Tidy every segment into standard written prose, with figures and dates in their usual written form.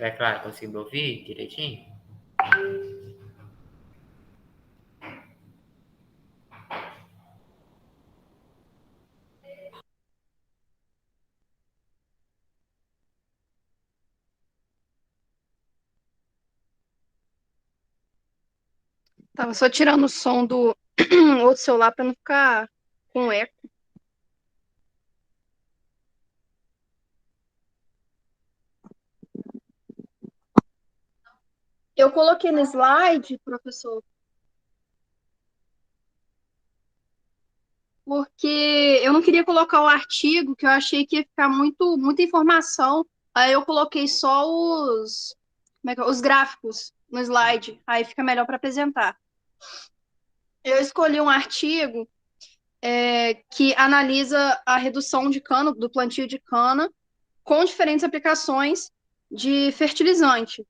É claro, conseguiu me ouvir direitinho? Tava só tirando o som do outro celular para não ficar com eco. Eu coloquei no slide, professor, porque eu não queria colocar o artigo, que eu achei que ia ficar muita informação. Aí eu coloquei só os gráficos no slide. Aí fica melhor para apresentar. Eu escolhi um artigo que analisa a redução de cana, do plantio de cana, com diferentes aplicações de fertilizante.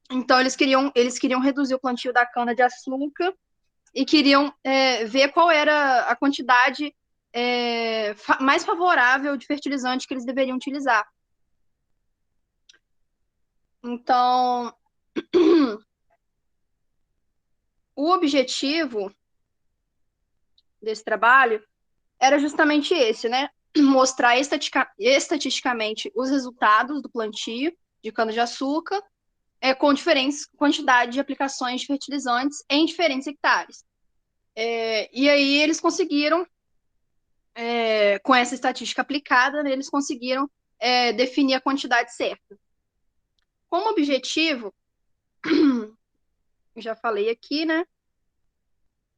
Então, eles queriam reduzir o plantio da cana-de-açúcar e queriam ver qual era a quantidade mais favorável de fertilizante que eles deveriam utilizar. Então, o objetivo desse trabalho era justamente esse, né? Mostrar estatisticamente os resultados do plantio de cana-de-açúcar com diferentes quantidades de aplicações de fertilizantes em diferentes hectares. E aí eles conseguiram, com essa estatística aplicada, né, eles conseguiram definir a quantidade certa. Como objetivo, já falei aqui, né?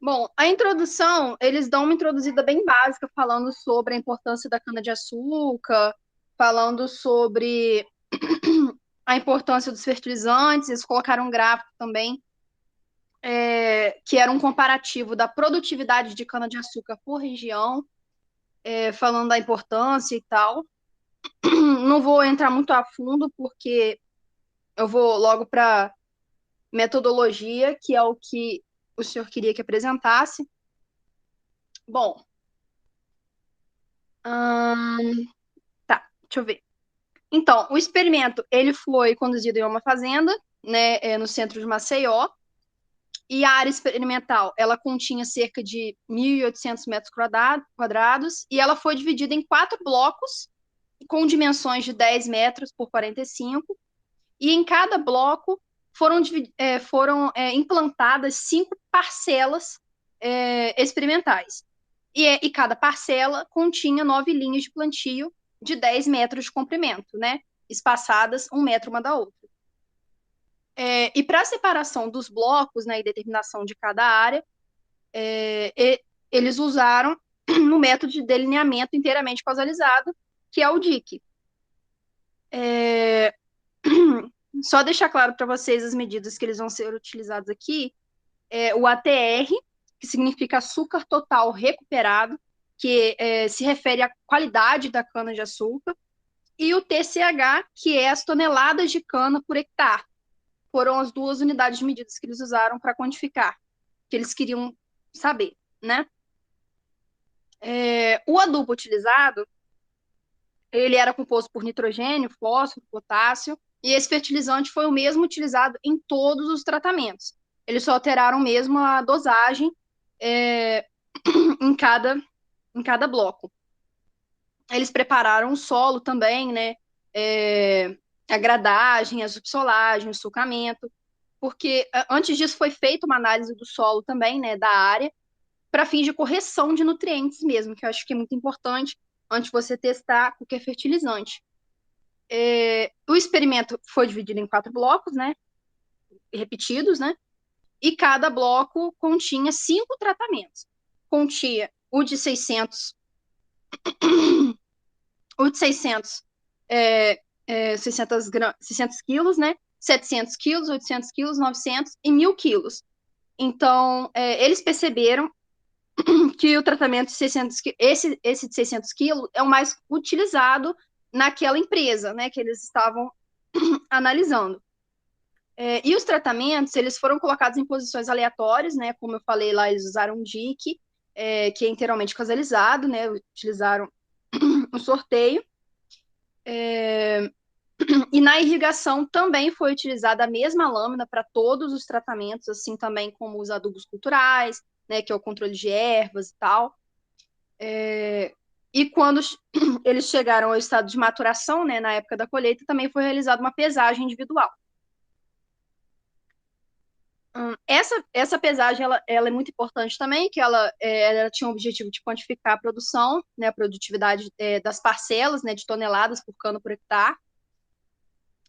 Bom, a introdução, eles dão uma introduzida bem básica, falando sobre a importância da cana-de-açúcar, falando sobre a importância dos fertilizantes, eles colocaram um gráfico também, que era um comparativo da produtividade de cana-de-açúcar por região, falando da importância e tal. Não vou entrar muito a fundo, porque eu vou logo para metodologia, que é o que o senhor queria que apresentasse. Bom, tá, deixa eu ver. Então, o experimento, ele foi conduzido em uma fazenda, né, no centro de Maceió, e a área experimental, ela continha cerca de 1.800 metros quadrados, e ela foi dividida em 4 blocos, com dimensões de 10 metros por 45, e em cada bloco foram implantadas 5 parcelas experimentais. E cada parcela continha 9 linhas de plantio de 10 metros de comprimento, né? Espaçadas 1 metro uma da outra. E para a separação dos blocos, né, e determinação de cada área, eles usaram no método de delineamento inteiramente causalizado, que é o DIC. Só deixar claro para vocês as medidas que eles vão ser utilizados aqui. O ATR, que significa açúcar total recuperado, que se refere à qualidade da cana-de-açúcar, e o TCH, que é as toneladas de cana por hectare. Foram as 2 unidades de medidas que eles usaram para quantificar, que eles queriam saber, né? O adubo utilizado, ele era composto por nitrogênio, fósforo, potássio, e esse fertilizante foi o mesmo utilizado em todos os tratamentos. Eles só alteraram mesmo a dosagem em cada bloco. Eles prepararam o solo também, né? A gradagem, a subsolagem, o sulcamento, porque antes disso foi feita uma análise do solo também, né, da área, para fins de correção de nutrientes mesmo, que eu acho que é muito importante antes de você testar qualquer fertilizante. O experimento foi dividido em 4 blocos, né, repetidos, né, e cada bloco continha 5 tratamentos. Continha o de 600, o de 600, 600 quilos, né, 700 quilos, 800 quilos, 900 e 1.000 quilos. Então, eles perceberam que o tratamento de 600, esse de 600 quilos é o mais utilizado naquela empresa, né, que eles estavam analisando. E os tratamentos, eles foram colocados em posições aleatórias, né? Como eu falei lá, eles usaram um DIC, que é inteiramente casalizado, né? Utilizaram um sorteio. E na irrigação também foi utilizada a mesma lâmina para todos os tratamentos, assim também como os adubos culturais, né? Que é o controle de ervas e tal. E quando eles chegaram ao estado de maturação, né? Na época da colheita, também foi realizada uma pesagem individual. Essa pesagem ela é muito importante também, que ela tinha o objetivo de quantificar a produção, né, a produtividade das parcelas, né, de toneladas por cano por hectare.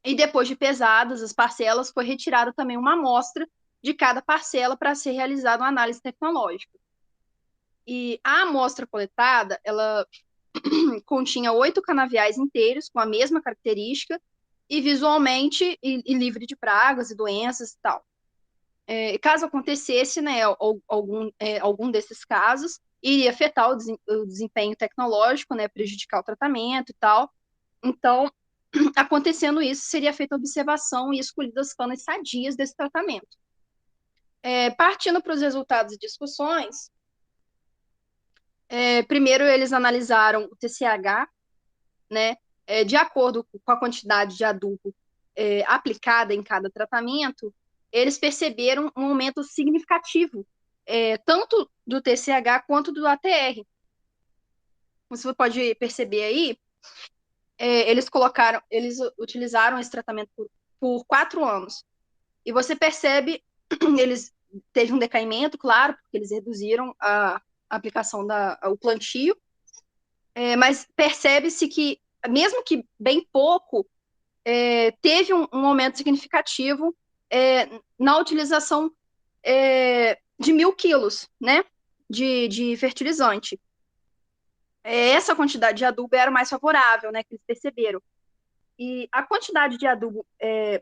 E depois de pesadas as parcelas, foi retirada também uma amostra de cada parcela para ser realizada uma análise tecnológica. E a amostra coletada, ela continha 8 canaviais inteiros com a mesma característica e visualmente e livre de pragas e doenças e tal. Caso acontecesse, né, algum desses casos, iria afetar o desempenho tecnológico, né, prejudicar o tratamento e tal. Então, acontecendo isso, seria feita observação e escolhidas canas sadias desse tratamento. Partindo para os resultados e discussões, primeiro eles analisaram o TCH, né, de acordo com a quantidade de adubo aplicada em cada tratamento, eles perceberam um aumento significativo, tanto do TCH quanto do ATR. Você pode perceber aí, eles utilizaram esse tratamento por 4 anos. E você percebe, eles teve um decaimento, claro, porque eles reduziram a aplicação o plantio, mas percebe-se que, mesmo que bem pouco, teve um aumento significativo na utilização de 1.000 quilos, né, de fertilizante. Essa quantidade de adubo era mais favorável, né, que eles perceberam. E a quantidade de adubo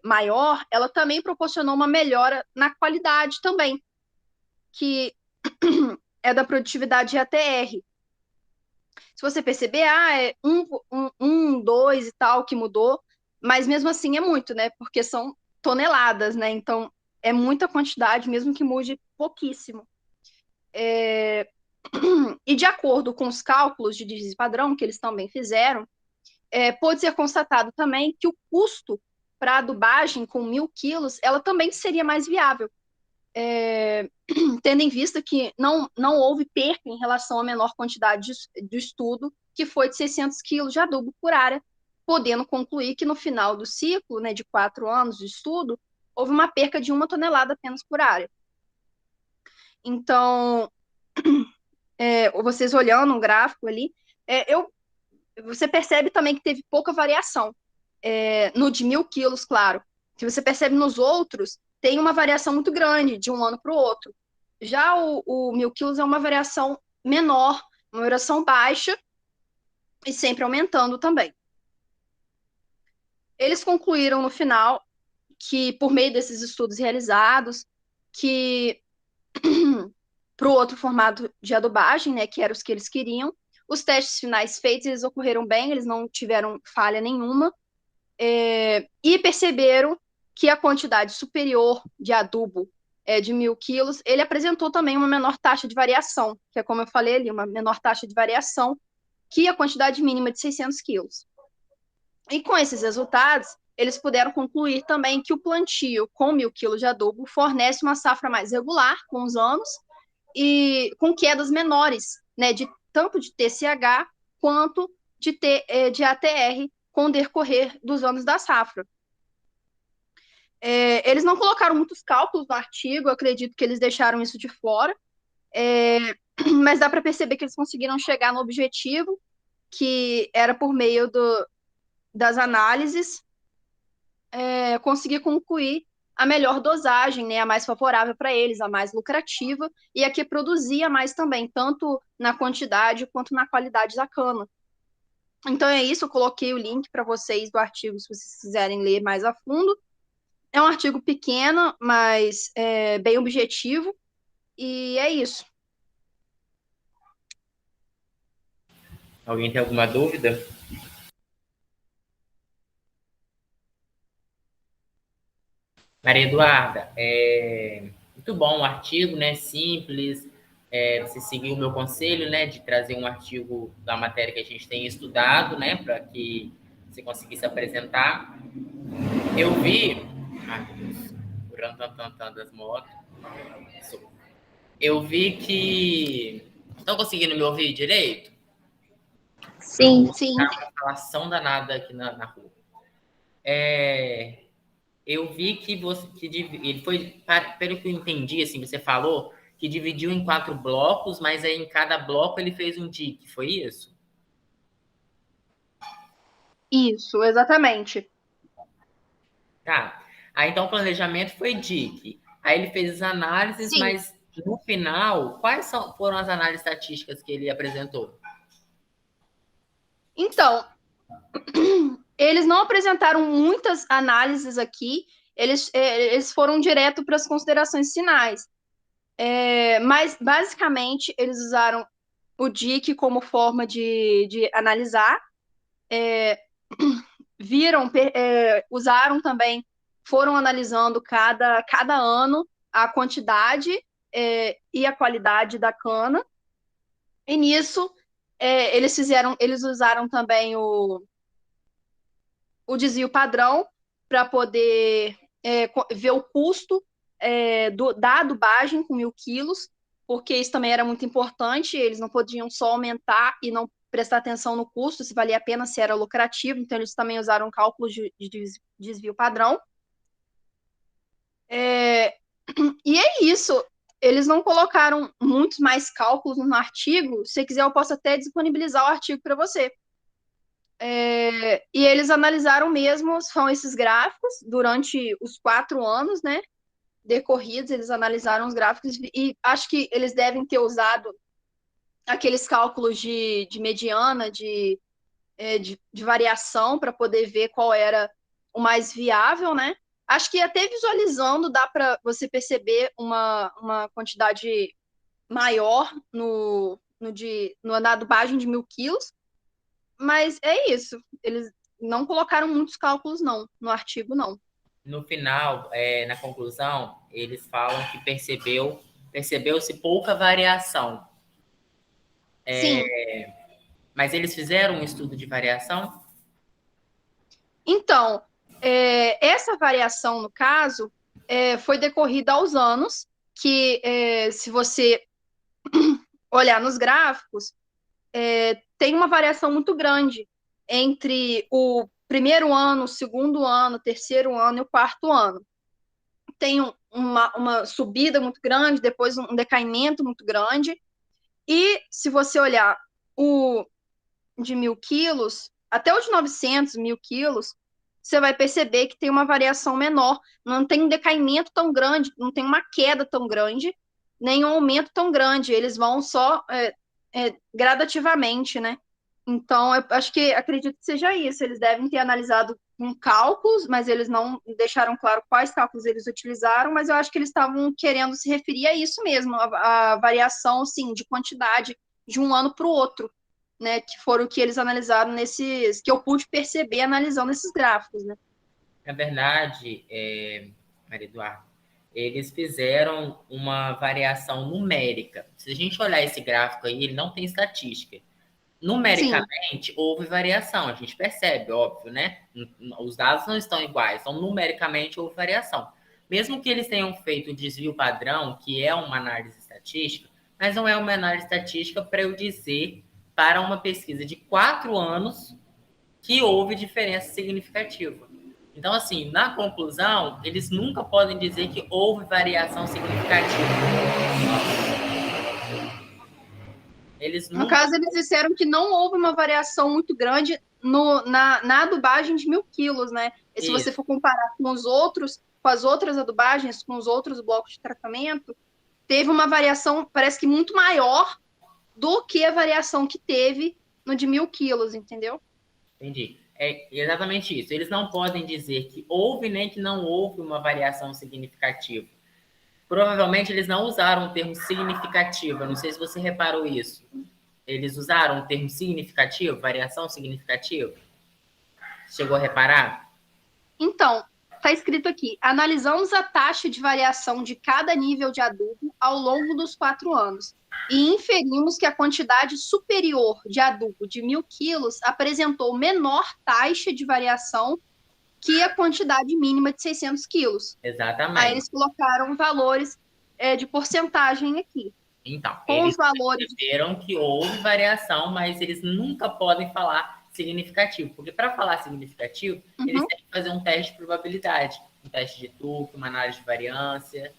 maior, ela também proporcionou uma melhora na qualidade também, que é da produtividade de ATR. Se você perceber, é 2 e tal que mudou, mas mesmo assim é muito, né? Porque são toneladas, né? Então é muita quantidade, mesmo que mude pouquíssimo. E de acordo com os cálculos de desvio padrão que eles também fizeram, pode ser constatado também que o custo para adubagem com 1.000 quilos, ela também seria mais viável, tendo em vista que não houve perca em relação à menor quantidade do estudo, que foi de 600 quilos de adubo por área, podendo concluir que no final do ciclo, né, de 4 anos de estudo, houve uma perca de 1 tonelada apenas por área. Então, vocês olhando um gráfico ali, você percebe também que teve pouca variação. No de 1.000 quilos, claro. Se você percebe nos outros, tem uma variação muito grande de um ano para o outro. Já o 1.000 quilos é uma variação menor, uma variação baixa e sempre aumentando também. Eles concluíram no final que, por meio desses estudos realizados, que para o outro formato de adubagem, né, que eram os que eles queriam, os testes finais feitos, eles ocorreram bem, eles não tiveram falha nenhuma, e perceberam que a quantidade superior de adubo de 1.000 quilos, ele apresentou também uma menor taxa de variação, que é como eu falei ali, uma menor taxa de variação que a quantidade mínima de 600 quilos. E com esses resultados, eles puderam concluir também que o plantio com 1.000 quilos de adubo fornece uma safra mais regular com os anos e com quedas menores, né, tanto de TCH quanto de ATR com o decorrer dos anos da safra. Eles não colocaram muitos cálculos no artigo, eu acredito que eles deixaram isso de fora, mas dá para perceber que eles conseguiram chegar no objetivo, que era por meio das análises, conseguir concluir a melhor dosagem, né, a mais favorável para eles, a mais lucrativa e a que produzia mais também, tanto na quantidade quanto na qualidade da cana. Então é isso, eu coloquei o link para vocês do artigo, se vocês quiserem ler mais a fundo. É um artigo pequeno, mas bem objetivo, e é isso. Alguém tem alguma dúvida? Maria Eduarda, muito bom o artigo, né? Simples. Você seguiu o meu conselho, né? De trazer um artigo da matéria que a gente tem estudado, né? Para que você conseguisse apresentar. Eu vi. Ai, meu Deus. O rantantantan das motos. Eu vi que. Estão conseguindo me ouvir direito? Sim. Sim. Tá uma falação danada aqui na rua. É, eu vi que ele foi, pelo que eu entendi, assim, você falou que dividiu em 4 blocos, mas aí em cada bloco ele fez um DIC, foi isso? Isso, exatamente. Tá. Aí então o planejamento foi DIC. Aí ele fez as análises, Sim. mas no final, foram as análises estatísticas que ele apresentou? Então, eles não apresentaram muitas análises aqui, eles foram direto para as considerações finais. Mas, basicamente, eles usaram o DIC como forma de analisar, usaram também, foram analisando cada ano a quantidade e a qualidade da cana, e nisso eles usaram também o desvio padrão para poder ver o custo da adubagem com 1.000 quilos, porque isso também era muito importante, eles não podiam só aumentar e não prestar atenção no custo, se valia a pena, se era lucrativo, então eles também usaram cálculos de desvio padrão. E é isso, eles não colocaram muitos mais cálculos no artigo, se quiser eu posso até disponibilizar o artigo para você. E eles analisaram mesmo, são esses gráficos, durante os 4 anos, né, decorridos, eles analisaram os gráficos e acho que eles devem ter usado aqueles cálculos de mediana, de variação, para poder ver qual era o mais viável, né? Acho que até visualizando dá para você perceber uma quantidade maior na adubagem de 1.000 quilos, mas é isso. Eles não colocaram muitos cálculos, não, no artigo, não. No final, na conclusão, eles falam que percebeu-se pouca variação. Sim. Mas eles fizeram um estudo de variação? Então, essa variação, no caso, foi decorrida aos anos, que se você olhar nos gráficos, tem uma variação muito grande entre o primeiro ano, o segundo ano, o terceiro ano e o quarto ano. Tem uma subida muito grande, depois um decaimento muito grande. E se você olhar o de 1.000 quilos, até o de 900, 1.000 quilos, você vai perceber que tem uma variação menor. Não tem um decaimento tão grande, não tem uma queda tão grande, nem um aumento tão grande. Eles vão só gradativamente, né? Então, eu acredito que seja isso. Eles devem ter analisado com cálculos, mas eles não deixaram claro quais cálculos eles utilizaram, mas eu acho que eles estavam querendo se referir a isso mesmo, a variação, sim, de quantidade de um ano para o outro, né? Que foram o que eles analisaram que eu pude perceber analisando esses gráficos, né? Na verdade, Maria Eduarda, eles fizeram uma variação numérica. Se a gente olhar esse gráfico aí, ele não tem estatística. Sim. Numericamente, houve variação, a gente percebe, óbvio, né? Os dados não estão iguais, então numericamente houve variação. Mesmo que eles tenham feito o desvio padrão, que é uma análise estatística, mas não é uma análise estatística para eu dizer, para uma pesquisa de 4 anos, que houve diferença significativa. Então, assim, na conclusão, eles nunca podem dizer que houve variação significativa. No caso, eles disseram que não houve uma variação muito grande na adubagem de 1.000 quilos, né? E se você for comparar com com as outras adubagens, com os outros blocos de tratamento, teve uma variação, parece que muito maior do que a variação que teve no de 1.000 quilos, entendeu? Entendi. É exatamente isso. Eles não podem dizer que houve nem que não houve uma variação significativa. Provavelmente eles não usaram o termo significativa. Não sei se você reparou isso. Eles usaram o termo significativo, variação significativa? Chegou a reparar? Então, Está escrito aqui: analisamos a taxa de variação de cada nível de adubo ao longo dos 4 anos e inferimos que a quantidade superior de adubo de 1.000 quilos apresentou menor taxa de variação que a quantidade mínima de 600 quilos. Aí Exatamente. eles colocaram valores de porcentagem aqui. Então, Com eles os valores. perceberam que houve variação, mas eles nunca podem falar significativo, porque para falar significativo, eles têm que fazer um teste de probabilidade, um teste de Turing, uma análise de variância,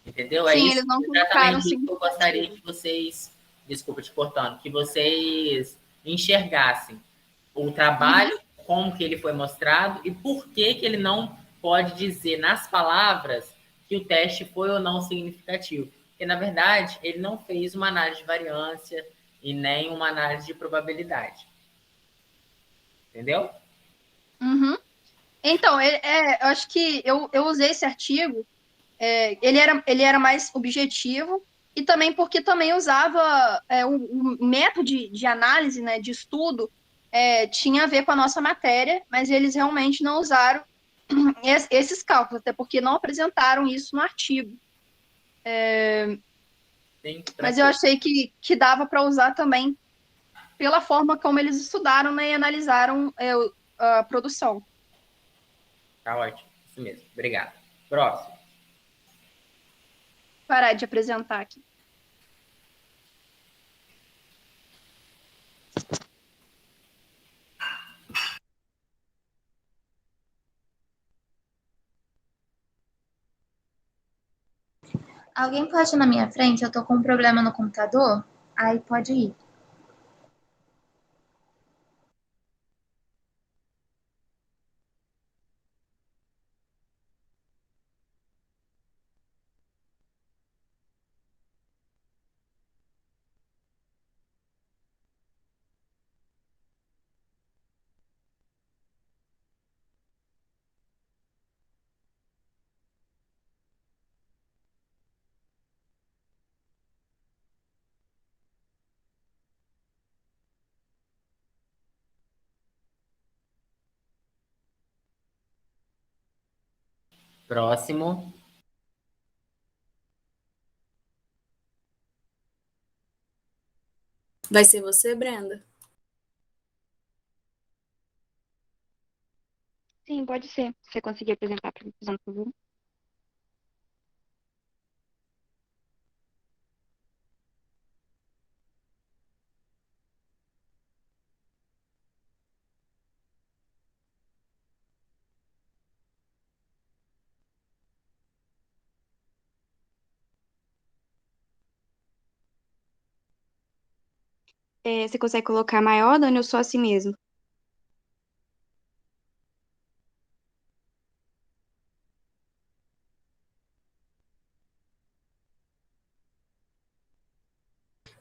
entendeu? É Sim, isso eles não colocaram exatamente isso que eu gostaria significativo. que vocês, desculpa te cortando, que vocês enxergassem o trabalho, como que ele foi mostrado e por que que ele não pode dizer nas palavras que o teste foi ou não significativo. Porque, na verdade, ele não fez uma análise de variância e nem uma análise de probabilidade. Entendeu? Uhum. Então, eu acho que eu usei esse artigo, ele era mais objetivo, e também porque também usava o método de análise, né, de estudo, tinha a ver com a nossa matéria, mas eles realmente não usaram esses cálculos, até porque não apresentaram isso no artigo. Sim, Mas eu tranquilo. achei que dava para usar também pela forma como eles estudaram, né, e analisaram a produção. Tá ótimo. Isso mesmo. Obrigado. Próximo. Parar de apresentar aqui. Alguém pode ir na minha frente? Eu tô com um problema no computador. Aí pode ir. Próximo. Vai ser você, Brenda? Sim, pode ser. Se você conseguir apresentar para mim, por favor. Você consegue colocar maior, Dani, ou só assim mesmo?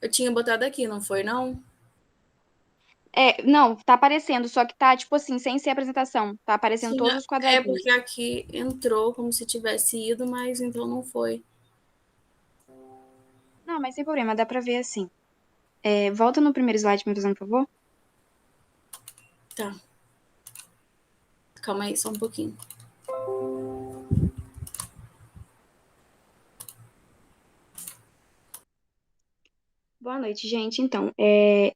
Eu tinha botado aqui, não foi, não? Não, tá aparecendo, só que tá, tipo assim, sem ser apresentação. Tá aparecendo Sim, todos os é quadradinhos. porque aqui entrou como se tivesse ido, mas então não foi. Não, mas sem problema, dá pra ver assim. Volta no primeiro slide, me fazendo, por favor. Tá. Calma aí, só um pouquinho. Boa noite, gente. Então,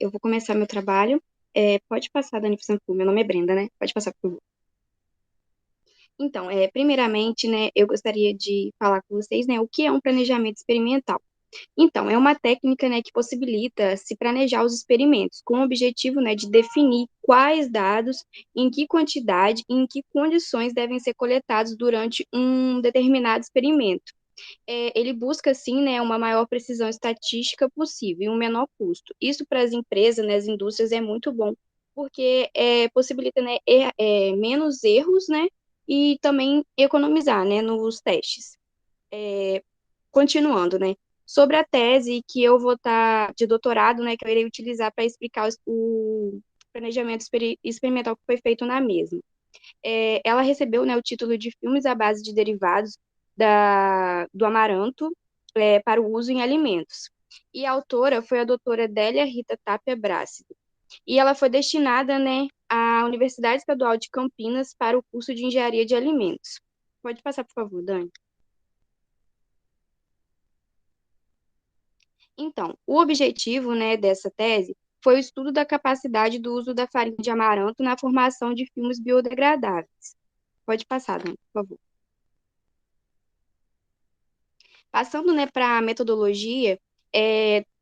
eu vou começar meu trabalho. Pode passar, Dani, por favor. Meu nome é Brenda, né? Pode passar, por favor. Então, primeiramente, né, eu gostaria de falar com vocês, né, o que é um planejamento experimental. Então, é uma técnica, né, que possibilita se planejar os experimentos, com o objetivo, né, de definir quais dados, em que quantidade e em que condições devem ser coletados durante um determinado experimento. Ele busca, assim, né, uma maior precisão estatística possível e um menor custo. Isso para as empresas, né, as indústrias é muito bom, porque possibilita, né, menos erros, né, e também economizar, né, nos testes. Continuando, né, sobre a tese que eu vou estar de doutorado, né, que eu irei utilizar para explicar o planejamento experimental que foi feito na mesma. Ela recebeu, né, o título de Filmes à base de derivados do amaranto para o uso em alimentos. E a autora foi a doutora Délia Rita Tapia Brássico. E ela foi destinada, né, à Universidade Estadual de Campinas para o curso de Engenharia de Alimentos. Pode passar, por favor, Dani. Então, o objetivo, né, dessa tese foi o estudo da capacidade do uso da farinha de amaranto na formação de filmes biodegradáveis. Pode passar, Dani, por favor. Passando, né, para a metodologia,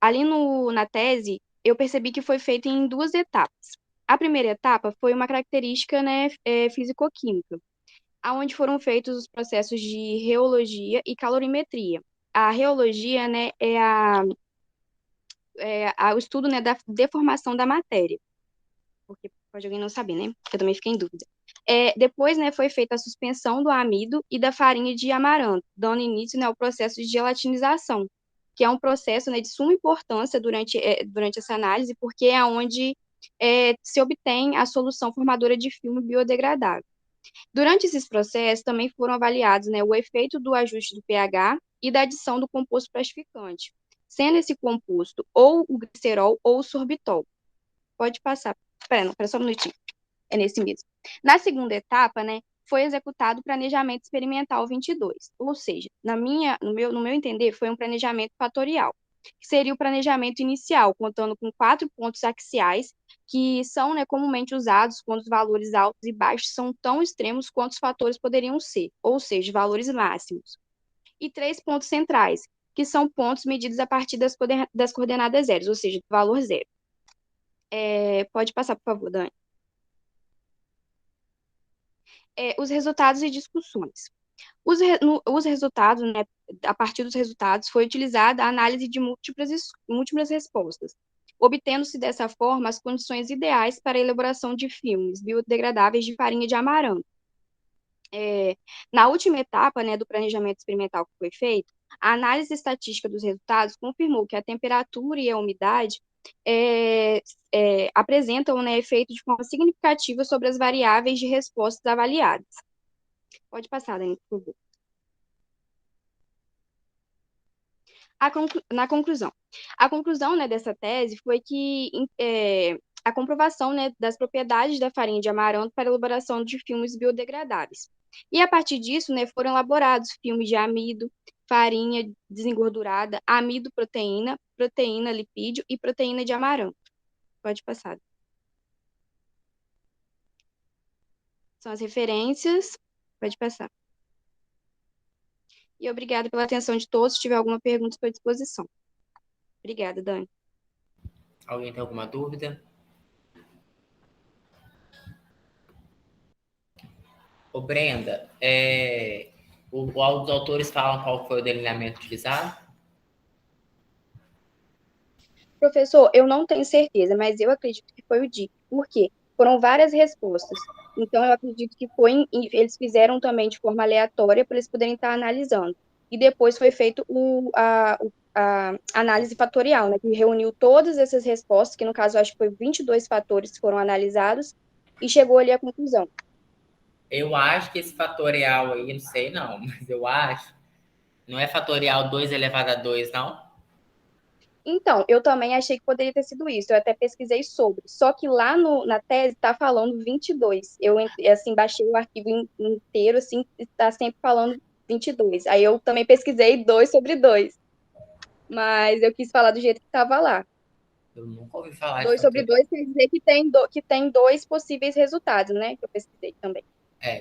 ali na tese, eu percebi que foi feito em duas etapas. A primeira etapa foi uma característica, né, físico-química, onde foram feitos os processos de reologia e calorimetria. A reologia, né, o estudo, né, da deformação da matéria, porque pode alguém não saber, né? Eu também fiquei em dúvida. Depois, né, foi feita a suspensão do amido e da farinha de amaranto, dando início, né, ao processo de gelatinização, que é um processo, né, de suma importância durante essa análise, porque é onde se obtém a solução formadora de filme biodegradável. Durante esses processos, também foram avaliados, né, o efeito do ajuste do pH e da adição do composto plastificante, sendo esse composto ou o glicerol ou o sorbitol. Pode passar. Espera só um minutinho. É nesse mesmo. Na segunda etapa, né, foi executado o planejamento experimental 22, ou seja, no meu entender, foi um planejamento fatorial, que seria o planejamento inicial, contando com 4 pontos axiais, que são, né, comumente usados quando os valores altos e baixos são tão extremos quanto os fatores poderiam ser, ou seja, valores máximos. E 3 pontos centrais, que são pontos medidos a partir das coordenadas zeros, ou seja, do valor zero. Pode passar, por favor, Dani. Os resultados e discussões. Os resultados, né, a partir dos resultados, foi utilizada a análise de múltiplas respostas, obtendo-se dessa forma as condições ideais para a elaboração de filmes biodegradáveis de farinha de amaranto. Na última etapa, né, do planejamento experimental que foi feito, a análise estatística dos resultados confirmou que a temperatura e a umidade apresentam, né, efeito de forma significativa sobre as variáveis de respostas avaliadas. Pode passar, Dani, por favor. Na conclusão. A conclusão, né, dessa tese foi que a comprovação, né, das propriedades da farinha de amaranto para a elaboração de filmes biodegradáveis. E a partir disso, né, foram elaborados filmes de amido, farinha desengordurada, amido proteína, proteína lipídio e proteína de amaranto. Pode passar. São as referências. Pode passar. E obrigada pela atenção de todos. Se tiver alguma pergunta, estou à disposição. Obrigada, Dani. Alguém tem alguma dúvida? Ô, Brenda, os autores falam qual foi o delineamento utilizado? Professor, eu não tenho certeza, mas eu acredito que foi o DIC. Por quê? Foram várias respostas. Então, eu acredito que eles fizeram também de forma aleatória para eles poderem estar analisando. E depois foi feito a análise fatorial, né, que reuniu todas essas respostas, que no caso acho que foi 22 fatores que foram analisados, e chegou ali à conclusão. Eu acho que esse fatorial aí, não sei não, mas eu acho, não é fatorial 2 elevado a 2, não? Então, eu também achei que poderia ter sido isso, eu até pesquisei sobre, só que lá na tese está falando 22, eu, assim, baixei o arquivo inteiro, assim, está sempre falando 22, aí eu também pesquisei 2 sobre 2, mas eu quis falar do jeito que estava lá. Eu nunca ouvi falar de 2 sobre fatorial. 2 quer dizer que tem 2 possíveis resultados, né, que eu pesquisei também.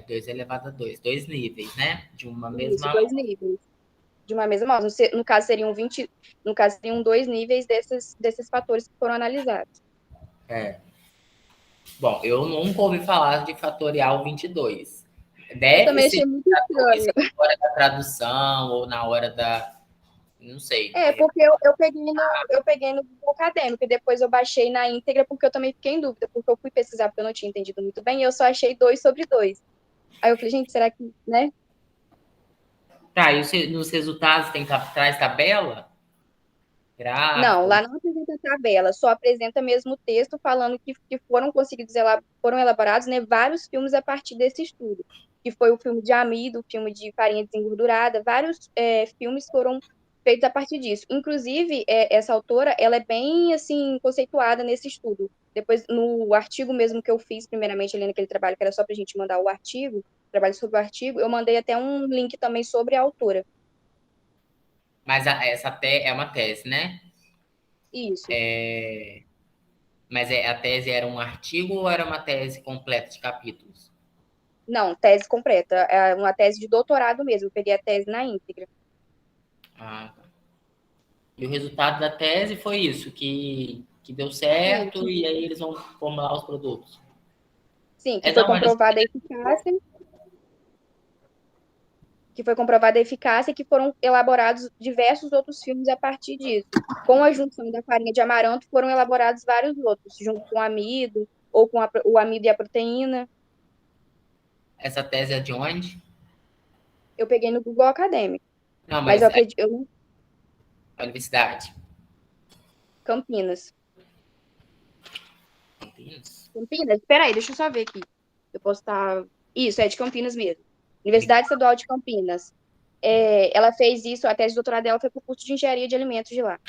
2 elevado a 2, 2 níveis, né? De uma Isso, mesma... 2 níveis. De uma mesma moda. No caso, seriam 2 níveis desses fatores que foram analisados. Bom, eu nunca ouvi falar de fatorial 22. Eu Deve também ser achei muito estranho. na hora da tradução ou na hora da... Não sei. Porque eu peguei no Google Acadêmico e depois eu baixei na íntegra porque eu também fiquei em dúvida, porque eu fui pesquisar porque eu não tinha entendido muito bem e eu só achei 2 sobre 2. Aí eu falei, gente, será que, né? Tá, e nos resultados traz tabela? Não, Gráfico? lá não apresenta tabela, só apresenta mesmo o texto falando que foram elaborados, né, vários filmes a partir desse estudo, que foi o filme de amido, o filme de farinha desengordurada, vários filmes foram feitos a partir disso. Inclusive, essa autora, ela é bem, assim, conceituada nesse estudo. Depois, no artigo mesmo que eu fiz, primeiramente, ali naquele trabalho, que era só para a gente mandar o artigo, trabalho sobre o artigo, eu mandei até um link também sobre a autora. Mas é uma tese, né? Isso. Mas a tese era um artigo ou era uma tese completa de capítulos? Não, tese completa. É uma tese de doutorado mesmo. Eu peguei a tese na íntegra. Ah, tá. E o resultado da tese foi isso, que deu Sim, certo e aí eles vão formular os produtos. sim, É, não, mas que foi comprovada a eficácia e que foram elaborados diversos outros filmes a partir disso. Com a junção da farinha de amaranto, foram elaborados vários outros, junto com o amido, ou com o amido e a proteína. essa tese é de onde? Eu peguei no Google Acadêmico, Não, mas eu mas é acredito, a universidade. Campinas. Campinas? Campinas? Espera aí, deixa eu só ver aqui. Eu posso estar... Isso, é de Campinas mesmo. Universidade Estadual de Campinas. Ela fez isso, a tese de doutorado dela foi para o curso de engenharia de alimentos de lá.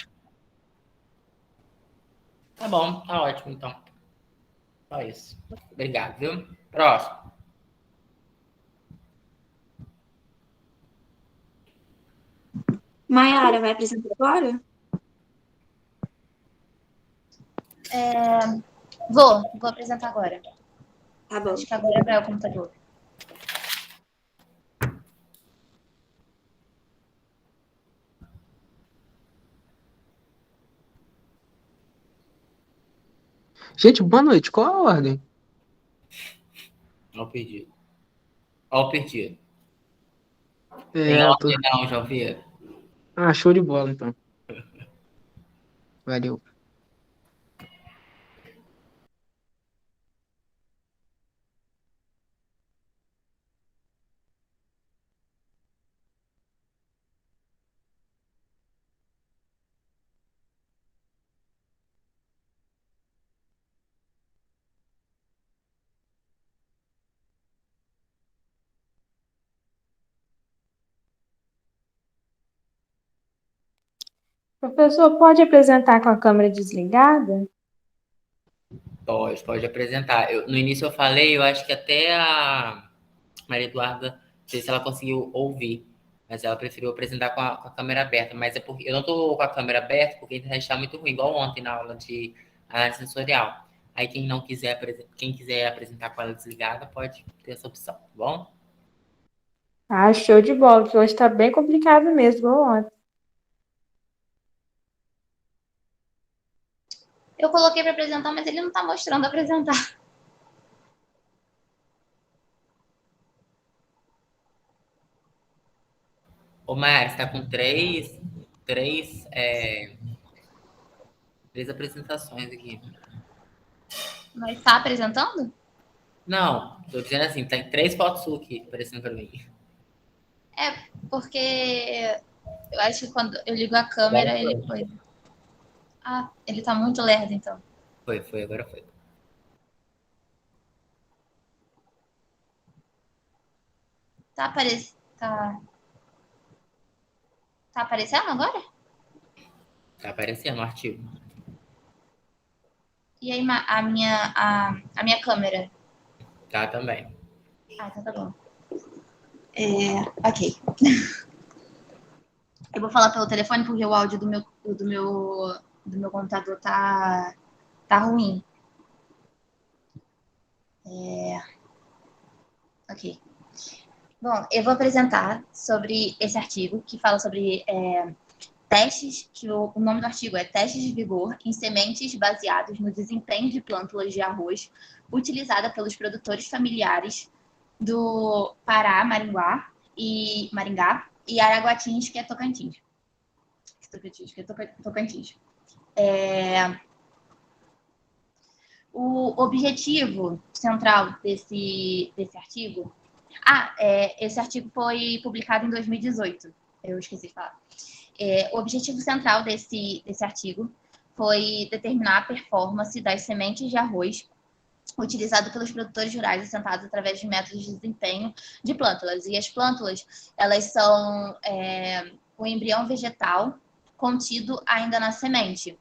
Tá bom, tá ótimo então. Só isso. Obrigado, viu? Próximo. Maiara vai apresentar agora? Vou apresentar agora. Tá bom. Acho que agora vai o computador. Gente, boa noite. Qual a ordem? Ó o perdido. Ó o perdido. Tem Eu tô... ordem não, já ouviram? Ah, show de bola, então. Valeu. Professor, pode apresentar com a câmera desligada? Pode apresentar. No início eu falei, eu acho que até a Maria Eduarda, não sei se ela conseguiu ouvir, mas ela preferiu apresentar com a câmera aberta. Mas é porque eu não tô com a câmera aberta porque a internet está muito ruim, igual ontem na aula de análise sensorial. Aí quem quiser apresentar com ela desligada, pode ter essa opção, tá bom? Ah, show de bola, que hoje tá bem complicado mesmo, igual ontem. Eu coloquei para apresentar, mas ele não está mostrando apresentar. Ô, Mari, você tá com três apresentações aqui. Mas está apresentando? Não, tô dizendo assim, tem 3 fotos suas aqui aparecendo pra mim. Porque eu acho que quando eu ligo a Agora câmera, ele foi. foi. Ah, ele tá muito lerdo, então. Agora foi. Tá, tá aparecendo agora? Tá aparecendo o artigo. E aí, a minha câmera? Tá também. Ah, então tá bom. Ok. Eu vou falar pelo telefone porque o áudio do meu computador tá ruim. Ok. Bom, eu vou apresentar sobre esse artigo que fala sobre testes, que o nome do artigo é Testes de Vigor em Sementes Baseados no Desempenho de Plântulas de Arroz utilizada pelos produtores familiares do Pará, Maringá e Araguatins, que é Tocantins. Tocantins. O objetivo central desse artigo... esse artigo foi publicado em 2018. Eu esqueci de falar. O objetivo central desse artigo foi determinar a performance das sementes de arroz utilizado pelos produtores rurais assentados através de métodos de desempenho de plântulas. E as plântulas, elas são o embrião vegetal contido ainda na semente.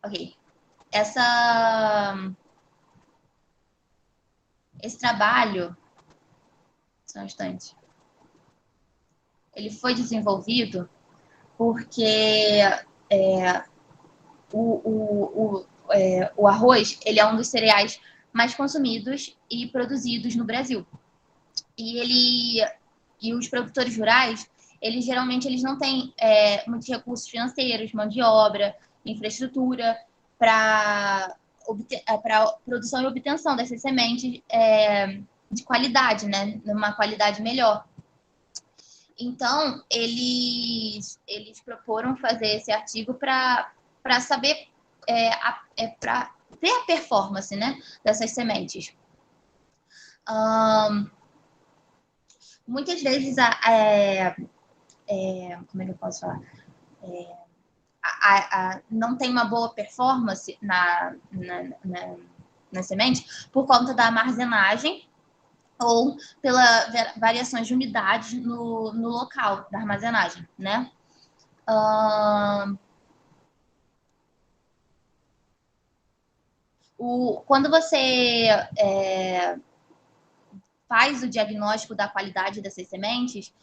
Ok. Essa Esse trabalho, só um instante, ele foi desenvolvido porque o arroz ele é um dos cereais mais consumidos e produzidos no Brasil. E os produtores rurais, eles geralmente não têm muitos recursos financeiros, mão de obra, infraestrutura para produção e obtenção dessas sementes de qualidade, né? Numa qualidade melhor. Então, eles proporam fazer esse artigo para saber, para ver a performance, né, dessas sementes. Muitas vezes, como é que eu posso falar? Não tem uma boa performance na semente por conta da armazenagem ou pela variações de umidade no local da armazenagem, né? Quando você faz o diagnóstico da qualidade dessas sementes,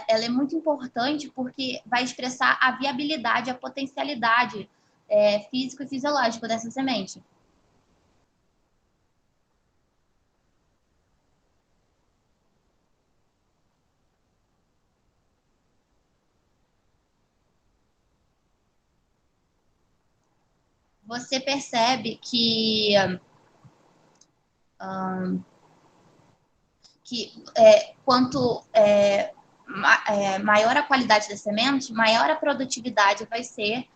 ela é muito importante porque vai expressar a viabilidade, a potencialidade físico e fisiológico dessa semente. Você percebe que quanto maior a qualidade da semente, maior a produtividade vai ser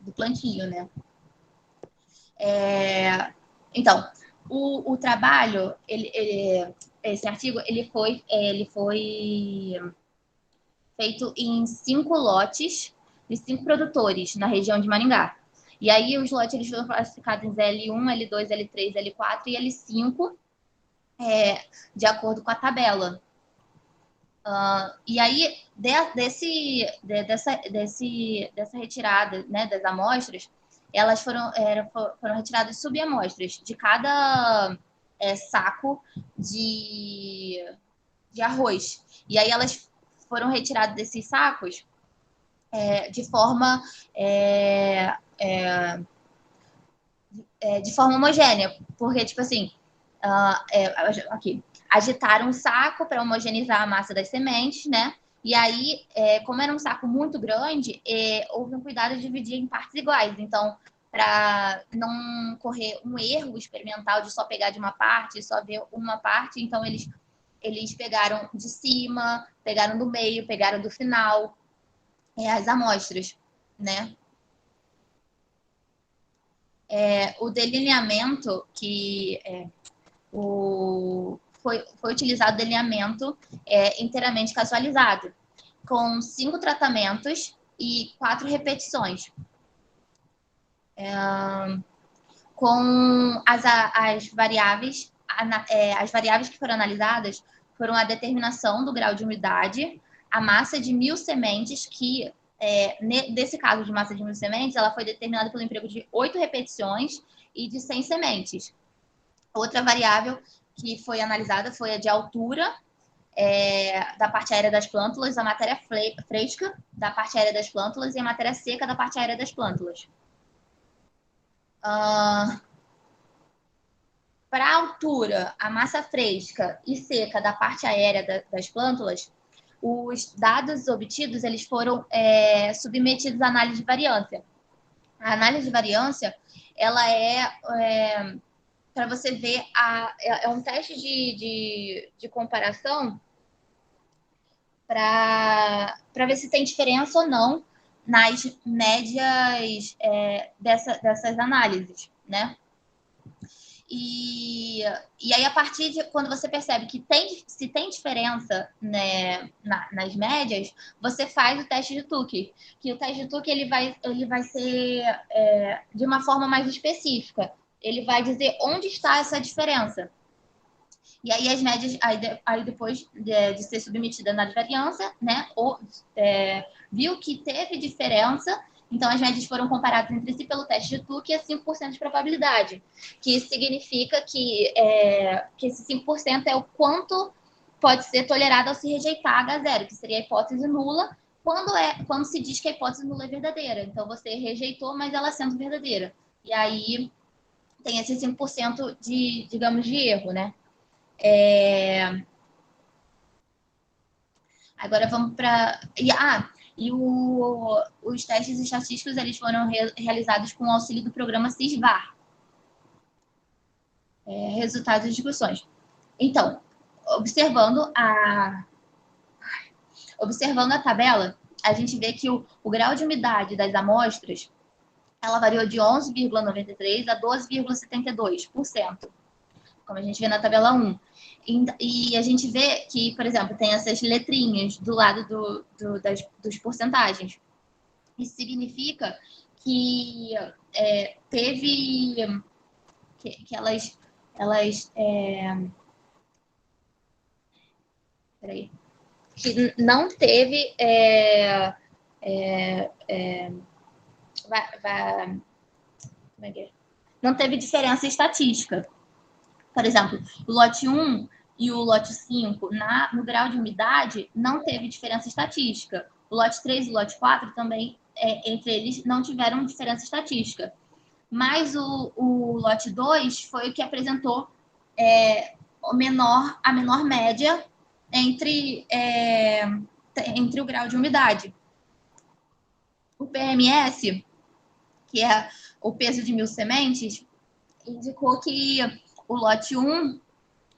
do plantio, né? Então, o trabalho, esse artigo, ele foi feito em 5 lotes de 5 produtores na região de Maringá. E aí os lotes eles foram classificados em L1, L2, L3, L4 e L5, de acordo com a tabela. E aí, dessa retirada, né, das amostras, elas foram retiradas subamostras de cada saco de arroz. E aí elas foram retiradas desses sacos de forma homogênea, porque, tipo assim, aqui, agitaram o saco para homogeneizar a massa das sementes, né? E aí, como era um saco muito grande, houve um cuidado de dividir em partes iguais. Então, para não correr um erro experimental de só pegar de uma parte, só ver uma parte, então eles pegaram de cima, pegaram do meio, pegaram do final, as amostras, né? O delineamento foi utilizado delineamento inteiramente casualizado, com 5 tratamentos e 4 repetições. Com as variáveis que foram analisadas foram a determinação do grau de umidade, a massa de 1.000 sementes, que nesse caso de massa de 1.000 sementes, ela foi determinada pelo emprego de 8 repetições e de 100 sementes. Outra variável que foi analisada foi a de altura da parte aérea das plântulas, a matéria fresca da parte aérea das plântulas e a matéria seca da parte aérea das plântulas. Para a altura, a massa fresca e seca da parte aérea das plântulas, os dados obtidos eles foram submetidos à análise de variância. A análise de variância ela para você ver, é um teste de comparação para ver se tem diferença ou não nas médias dessas análises, né? E aí, a partir de quando você percebe que se tem diferença, né, nas médias, você faz o teste de Tucker. Que o teste de Tucker ele vai ser de uma forma mais específica. Ele vai dizer onde está essa diferença. E aí as médias, aí depois de ser submetida na variância, né, viu que teve diferença Então, as médias foram comparadas entre si pelo teste de Tuque e é 5% de probabilidade, que significa que esse 5% é o quanto pode ser tolerado ao se rejeitar H0, que seria a hipótese nula, quando se diz que a hipótese nula é verdadeira. Então, você rejeitou, mas ela sendo verdadeira. E aí, tem esse 5% de, digamos, de erro, né? Agora vamos para... os testes estatísticos eles foram realizados com o auxílio do programa CISVAR. Resultados de discussões. Então, observando a tabela, a gente vê que o grau de umidade das amostras ela variou de 11,93% a 12,72%, como a gente vê na tabela 1. E a gente vê que, por exemplo, tem essas letrinhas do lado dos porcentagens. Isso significa que teve que elas que não teve como é que é? Não teve diferença estatística. Por exemplo, o lote 1 e o lote 5, no grau de umidade, não teve diferença estatística. O lote 3 e o lote 4 também, entre eles, não tiveram diferença estatística. Mas o lote 2 foi o que apresentou a menor média entre o grau de umidade. O PMS, que é o peso de 1.000 sementes, indicou que o lote 1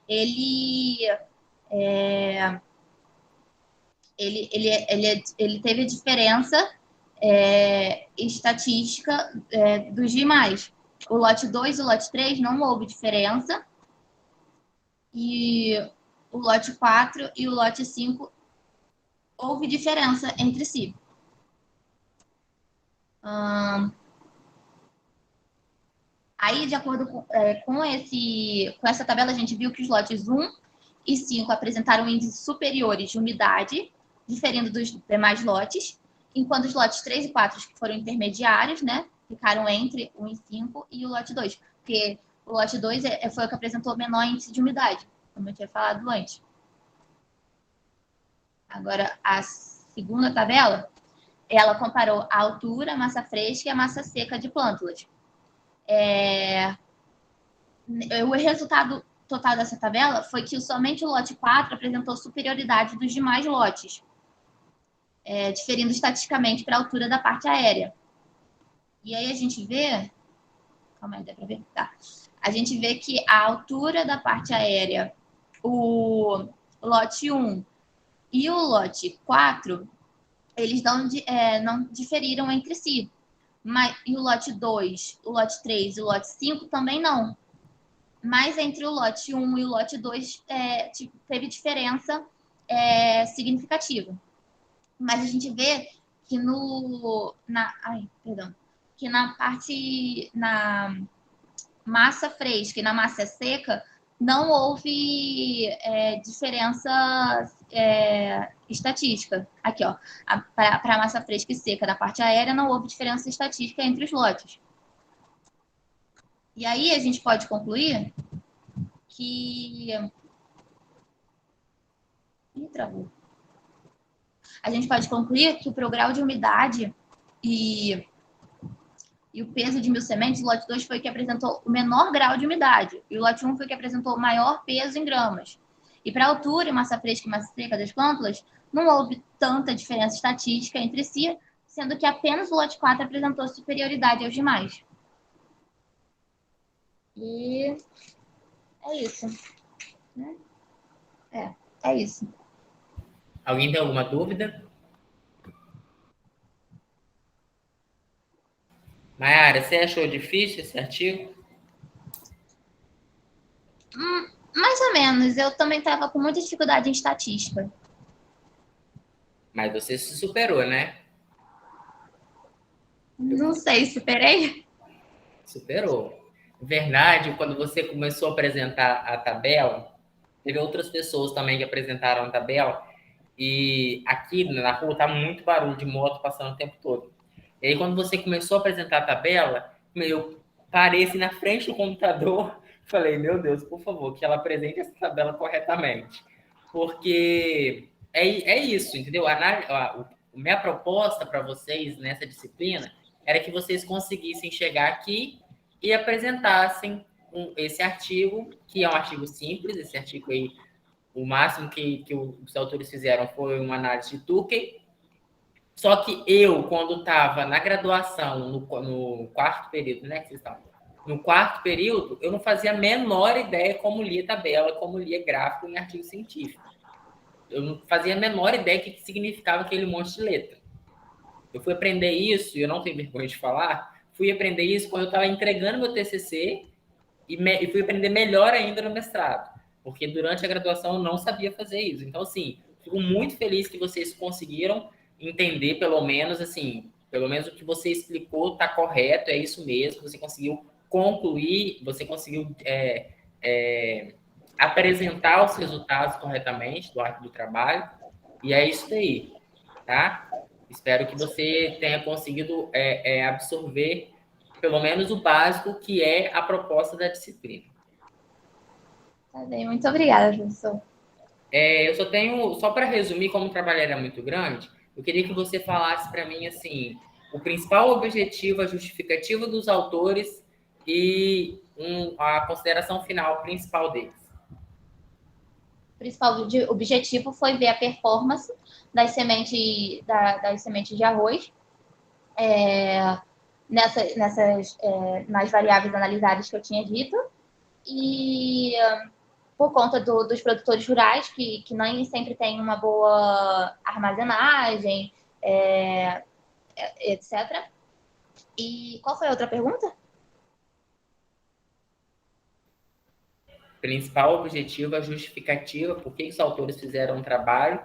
ele teve diferença estatística dos demais. O lote 2 e o lote 3 não houve diferença. E o lote 4 e o lote 5 houve diferença entre si. Aí, de acordo com essa tabela, a gente viu que os lotes 1 e 5 apresentaram índices superiores de umidade, diferindo dos demais lotes, enquanto os lotes 3 e 4, que foram intermediários, né, ficaram entre 1 e 5, e o lote 2, porque o lote 2 foi o que apresentou menor índice de umidade, como eu tinha falado antes. Agora, a segunda tabela, ela comparou a altura, a massa fresca e a massa seca de plântulas. O resultado total dessa tabela foi que somente o lote 4 apresentou superioridade dos demais lotes, diferindo estatisticamente para a altura da parte aérea. E aí a gente vê... Calma aí, dá para ver? Tá. A gente vê que a altura da parte aérea, o lote 1 e o lote 4, eles não diferiram entre si. E o lote 2, o lote 3 e o lote 5 também não. Mas entre o lote 1 e o lote 2 teve diferença significativa. Mas a gente vê que na massa fresca e na massa seca não houve diferença estatística. Aqui, ó, para a massa fresca e seca da parte aérea não houve diferença estatística entre os lotes. E aí a gente pode concluir que... travou. A gente pode concluir que para o grau de umidade e o peso de 1.000 sementes, o lote 2 foi o que apresentou o menor grau de umidade, e o lote 1 foi o que apresentou o maior peso em gramas. E para a altura e massa fresca e massa seca das plântulas, não houve tanta diferença estatística entre si, sendo que apenas o lote 4 apresentou superioridade aos demais. E é isso. Né? É isso. Alguém tem alguma dúvida? Mayara, você achou difícil esse artigo? Mais ou menos. Eu também estava com muita dificuldade em estatística. Mas você se superou, né? Não sei, superei? Superou. Na verdade, quando você começou a apresentar a tabela, teve outras pessoas também que apresentaram a tabela, e aqui na rua tá muito barulho de moto passando o tempo todo. E aí, quando você começou a apresentar a tabela, eu parei assim na frente do computador, falei, meu Deus, por favor, que ela apresente essa tabela corretamente. Porque é isso, entendeu? A minha proposta para vocês nessa disciplina era que vocês conseguissem chegar aqui e apresentassem esse artigo, que é um artigo simples, esse artigo aí, o máximo que os autores fizeram foi uma análise de Tukey. Só que eu, quando estava na graduação, no quarto período, né, que vocês estavam? No quarto período, eu não fazia a menor ideia como lia tabela, como lia gráfico em artigo científico. Eu não fazia a menor ideia do que significava aquele monte de letra. Eu fui aprender isso, e eu não tenho vergonha de falar, fui aprender isso quando eu estava entregando meu TCC e fui aprender melhor ainda no mestrado, porque durante a graduação eu não sabia fazer isso. Então, assim, fico muito feliz que vocês conseguiram entender, pelo menos, assim, pelo menos o que você explicou está correto, é isso mesmo, você conseguiu concluir, você conseguiu apresentar os resultados corretamente do trabalho, e é isso aí, tá? Espero que você tenha conseguido absorver pelo menos o básico que é a proposta da disciplina. Tá bem, muito obrigada, professor. Eu só tenho, só para resumir, como o trabalho era muito grande, eu queria que você falasse para mim assim, o principal objetivo, a justificativa dos autores e a consideração final principal deles. O principal objetivo foi ver a performance das sementes, das sementes de arroz nas variáveis analisadas que eu tinha dito, e por conta dos produtores rurais, que nem sempre tem uma boa armazenagem, etc. E qual foi a outra pergunta? Principal objetivo, a justificativa, por que os autores fizeram um trabalho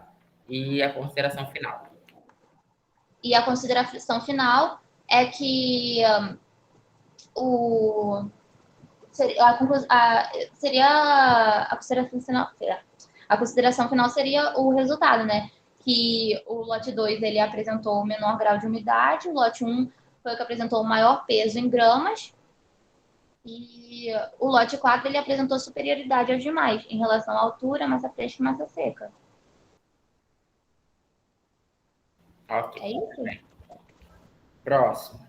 e a consideração final. E a consideração final é que a consideração final seria o resultado, né? Que o lote 2 ele apresentou o menor grau de umidade, o lote 1 foi o que apresentou o maior peso em gramas, e o lote 4 ele apresentou superioridade aos demais em relação à altura, massa fresca e massa seca. Ok. É isso? Próximo.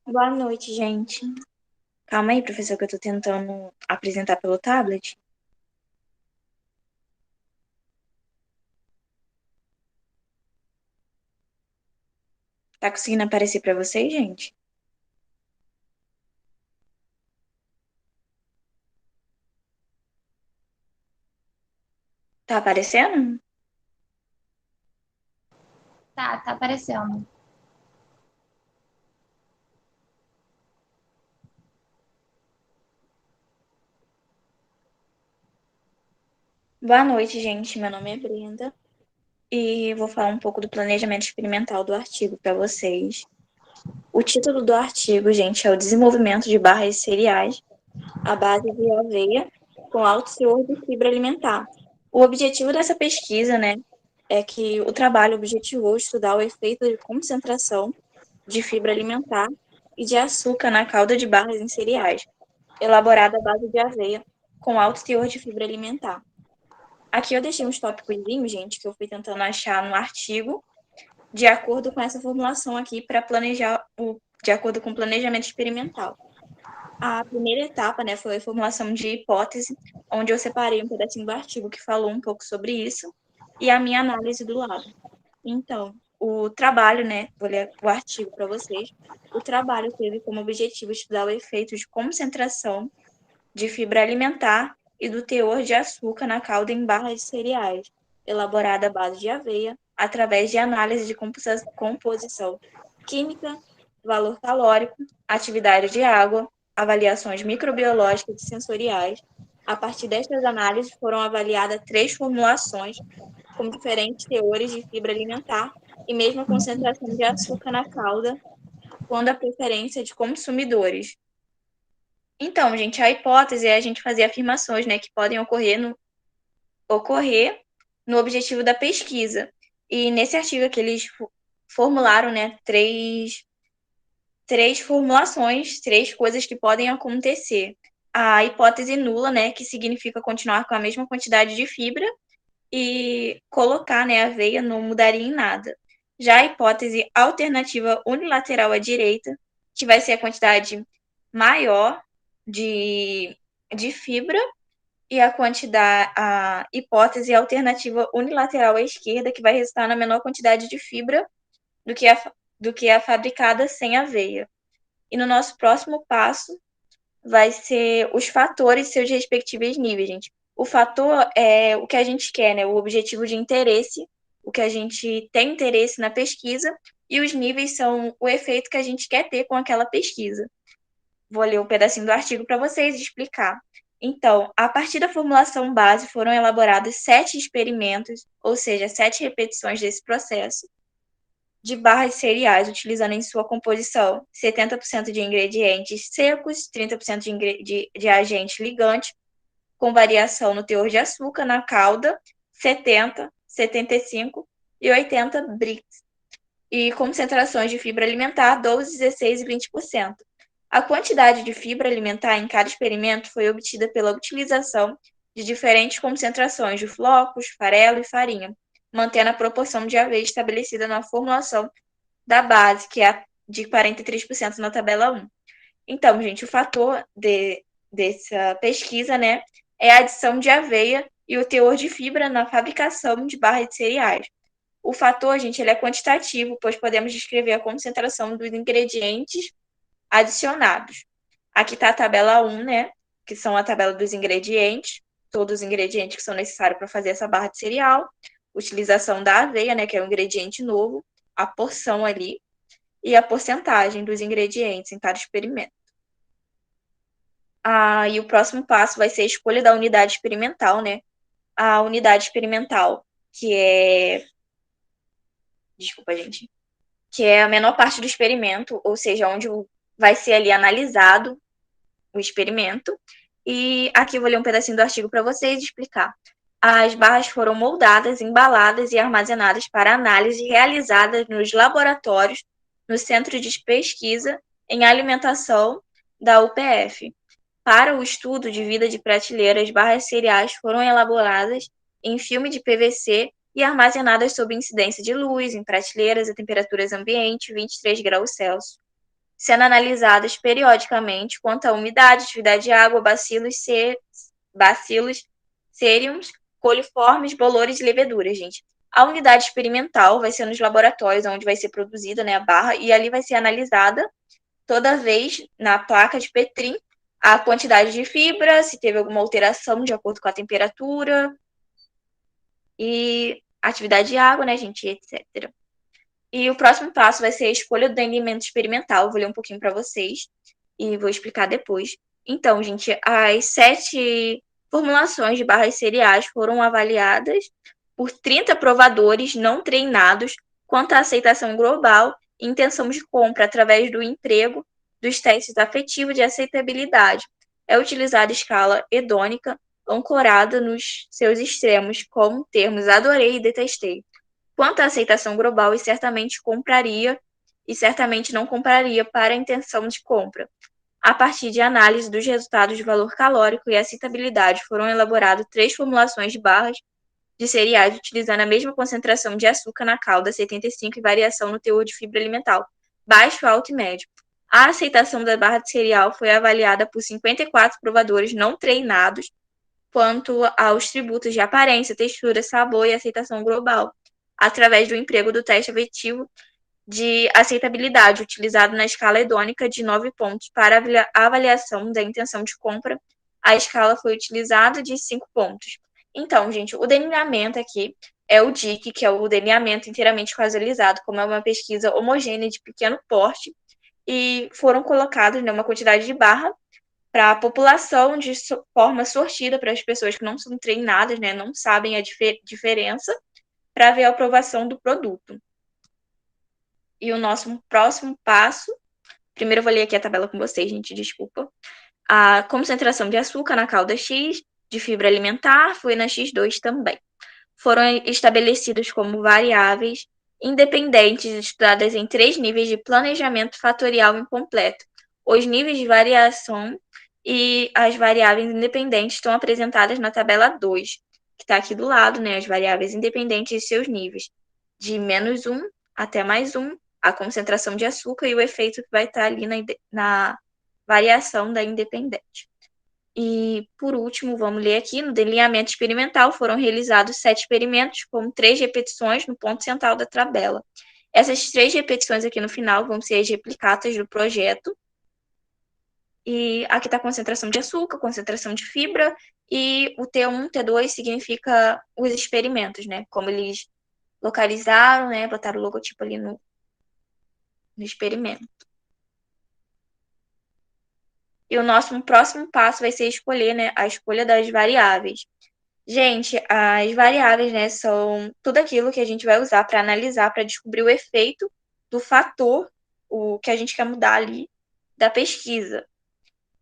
Boa noite, gente. Calma aí, professor, que eu tô tentando apresentar pelo tablet. Tá conseguindo aparecer pra vocês, gente? Tá aparecendo? Tá aparecendo. Boa noite, gente. Meu nome é Brenda e vou falar um pouco do planejamento experimental do artigo para vocês. O título do artigo, gente, é o desenvolvimento de barras de cereais à base de aveia com alto teor de fibra alimentar. O objetivo dessa pesquisa, né, é que o trabalho objetivou estudar o efeito de concentração de fibra alimentar e de açúcar na calda de barras em cereais, elaborada à base de aveia com alto teor de fibra alimentar. Aqui eu deixei uns tópicos, gente, que eu fui tentando achar no artigo, de acordo com essa formulação aqui, para planejar, de acordo com o planejamento experimental. A primeira etapa, né, foi a formulação de hipótese, onde eu separei um pedacinho do artigo que falou um pouco sobre isso, e a minha análise do lado. Então, o trabalho, né, vou ler o artigo para vocês, o trabalho teve como objetivo estudar o efeito de concentração de fibra alimentar e do teor de açúcar na calda em barras de cereais, elaborada à base de aveia, através de análise de composição química, valor calórico, atividade de água, avaliações microbiológicas e sensoriais. A partir destas análises foram avaliadas 3 formulações com diferentes teores de fibra alimentar e mesma concentração de açúcar na calda, quando a preferência de consumidores. Então, gente, a hipótese é a gente fazer afirmações, né, que podem ocorrer no objetivo da pesquisa. E nesse artigo aqui, eles formularam, né, três formulações, três coisas que podem acontecer. A hipótese nula, né, que significa continuar com a mesma quantidade de fibra e colocar, né, a aveia não mudaria em nada. Já a hipótese alternativa unilateral à direita, que vai ser a quantidade maior de fibra, e a hipótese alternativa unilateral à esquerda, que vai resultar na menor quantidade de fibra do que a fabricada sem aveia. E no nosso próximo passo vai ser os fatores e seus respectivos níveis, gente. O fator é o que a gente quer, né? O objetivo de interesse, o que a gente tem interesse na pesquisa, e os níveis são o efeito que a gente quer ter com aquela pesquisa. Vou ler um pedacinho do artigo para vocês explicar. Então, a partir da formulação base, foram elaborados 7 experimentos, ou seja, 7 repetições desse processo, de barras de cereais, utilizando em sua composição 70% de ingredientes secos, 30% de agente ligante, com variação no teor de açúcar na calda, 70, 75 e 80 Brix, e concentrações de fibra alimentar 12, 16 e 20%. A quantidade de fibra alimentar em cada experimento foi obtida pela utilização de diferentes concentrações de flocos, farelo e farinha, mantendo a proporção de aveia estabelecida na formulação da base, que é de 43% na tabela 1. Então, gente, o fator dessa pesquisa, né, é a adição de aveia e o teor de fibra na fabricação de barras de cereais. O fator, gente, ele é quantitativo, pois podemos descrever a concentração dos ingredientes adicionados. Aqui está a tabela 1, né, que são a tabela dos ingredientes, todos os ingredientes que são necessários para fazer essa barra de cereal, utilização da aveia, né, que é um ingrediente novo, a porção ali, e a porcentagem dos ingredientes em cada experimento. E o próximo passo vai ser a escolha da unidade experimental, né? A unidade experimental, que é... Desculpa, gente. Que é a menor parte do experimento, ou seja, onde vai ser ali analisado o experimento. E aqui eu vou ler um pedacinho do artigo para vocês explicar. As barras foram moldadas, embaladas e armazenadas para análise realizadas nos laboratórios no Centro de Pesquisa em Alimentação da UPF. Para o estudo de vida de prateleira, as barras cereais foram elaboradas em filme de PVC e armazenadas sob incidência de luz, em prateleiras a temperaturas ambiente, 23 graus Celsius, sendo analisadas periodicamente quanto à umidade, atividade de água, bacilos, ceriums, coliformes, bolores e leveduras, gente. A unidade experimental vai ser nos laboratórios onde vai ser produzida, né, a barra, e ali vai ser analisada toda vez na placa de Petrin a quantidade de fibra, se teve alguma alteração de acordo com a temperatura e atividade de água, né, gente, etc. E o próximo passo vai ser a escolha do alimento experimental. Vou ler um pouquinho para vocês e vou explicar depois. Então, gente, as 7 formulações de barras cereais foram avaliadas por 30 provadores não treinados quanto à aceitação global e intenção de compra através do emprego dos testes afetivos de aceitabilidade. É utilizada a escala hedônica, ancorada nos seus extremos, como termos adorei e detestei. Quanto à aceitação global, e certamente compraria e certamente não compraria para a intenção de compra. A partir de análise dos resultados de valor calórico e aceitabilidade, foram elaboradas 3 formulações de barras de cereais utilizando a mesma concentração de açúcar na calda, 75, e variação no teor de fibra alimentar, baixo, alto e médio. A aceitação da barra de cereal foi avaliada por 54 provadores não treinados quanto aos tributos de aparência, textura, sabor e aceitação global, através do emprego do teste afetivo de aceitabilidade, utilizado na escala hedônica de 9 pontos. Para a avaliação da intenção de compra, a escala foi utilizada de 5 pontos. Então, gente, o delineamento aqui é o DIC, que é o delineamento inteiramente causalizado, como é uma pesquisa homogênea de pequeno porte, e foram colocados, né, uma quantidade de barra para a população de forma sortida para as pessoas que não são treinadas, né, não sabem a diferença, para ver a aprovação do produto. E o nosso próximo passo, primeiro eu vou ler aqui a tabela com vocês, gente, desculpa. A concentração de açúcar na calda X, de fibra alimentar, foi na X2 também. Foram estabelecidos como variáveis independentes estudadas em 3 níveis de planejamento fatorial incompleto. Os níveis de variação e as variáveis independentes estão apresentadas na tabela 2, que está aqui do lado, né? As variáveis independentes e seus níveis, de -1 até +1, a concentração de açúcar e o efeito que vai estar ali na variação da independente. E, por último, vamos ler aqui, no delineamento experimental foram realizados 7 experimentos com 3 repetições no ponto central da tabela. Essas 3 repetições aqui no final vão ser as replicatas do projeto. E aqui está a concentração de açúcar, concentração de fibra, e o T1, T2 significa os experimentos, né? Como eles localizaram, né? Botaram o logotipo ali no experimento. E o nosso próximo passo vai ser escolher, né, a escolha das variáveis. Gente, as variáveis, né, são tudo aquilo que a gente vai usar para analisar, para descobrir o efeito do fator, o que a gente quer mudar ali da pesquisa.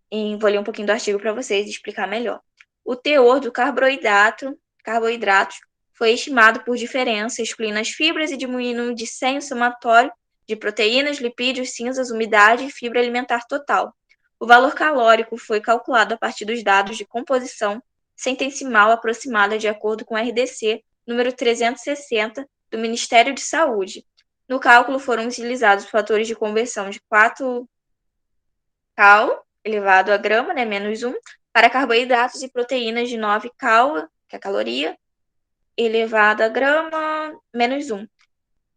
E vou ler um pouquinho do artigo para vocês explicar melhor. O teor do carboidratos foi estimado por diferença, excluindo as fibras e diminuindo o dissenho somatório de proteínas, lipídios, cinzas, umidade e fibra alimentar total. O valor calórico foi calculado a partir dos dados de composição centesimal aproximada de acordo com o RDC número 360 do Ministério de Saúde. No cálculo foram utilizados fatores de conversão de 4 cal elevado a grama, né, -1, para carboidratos e proteínas de 9 cal, que é a caloria, elevado a grama, -1.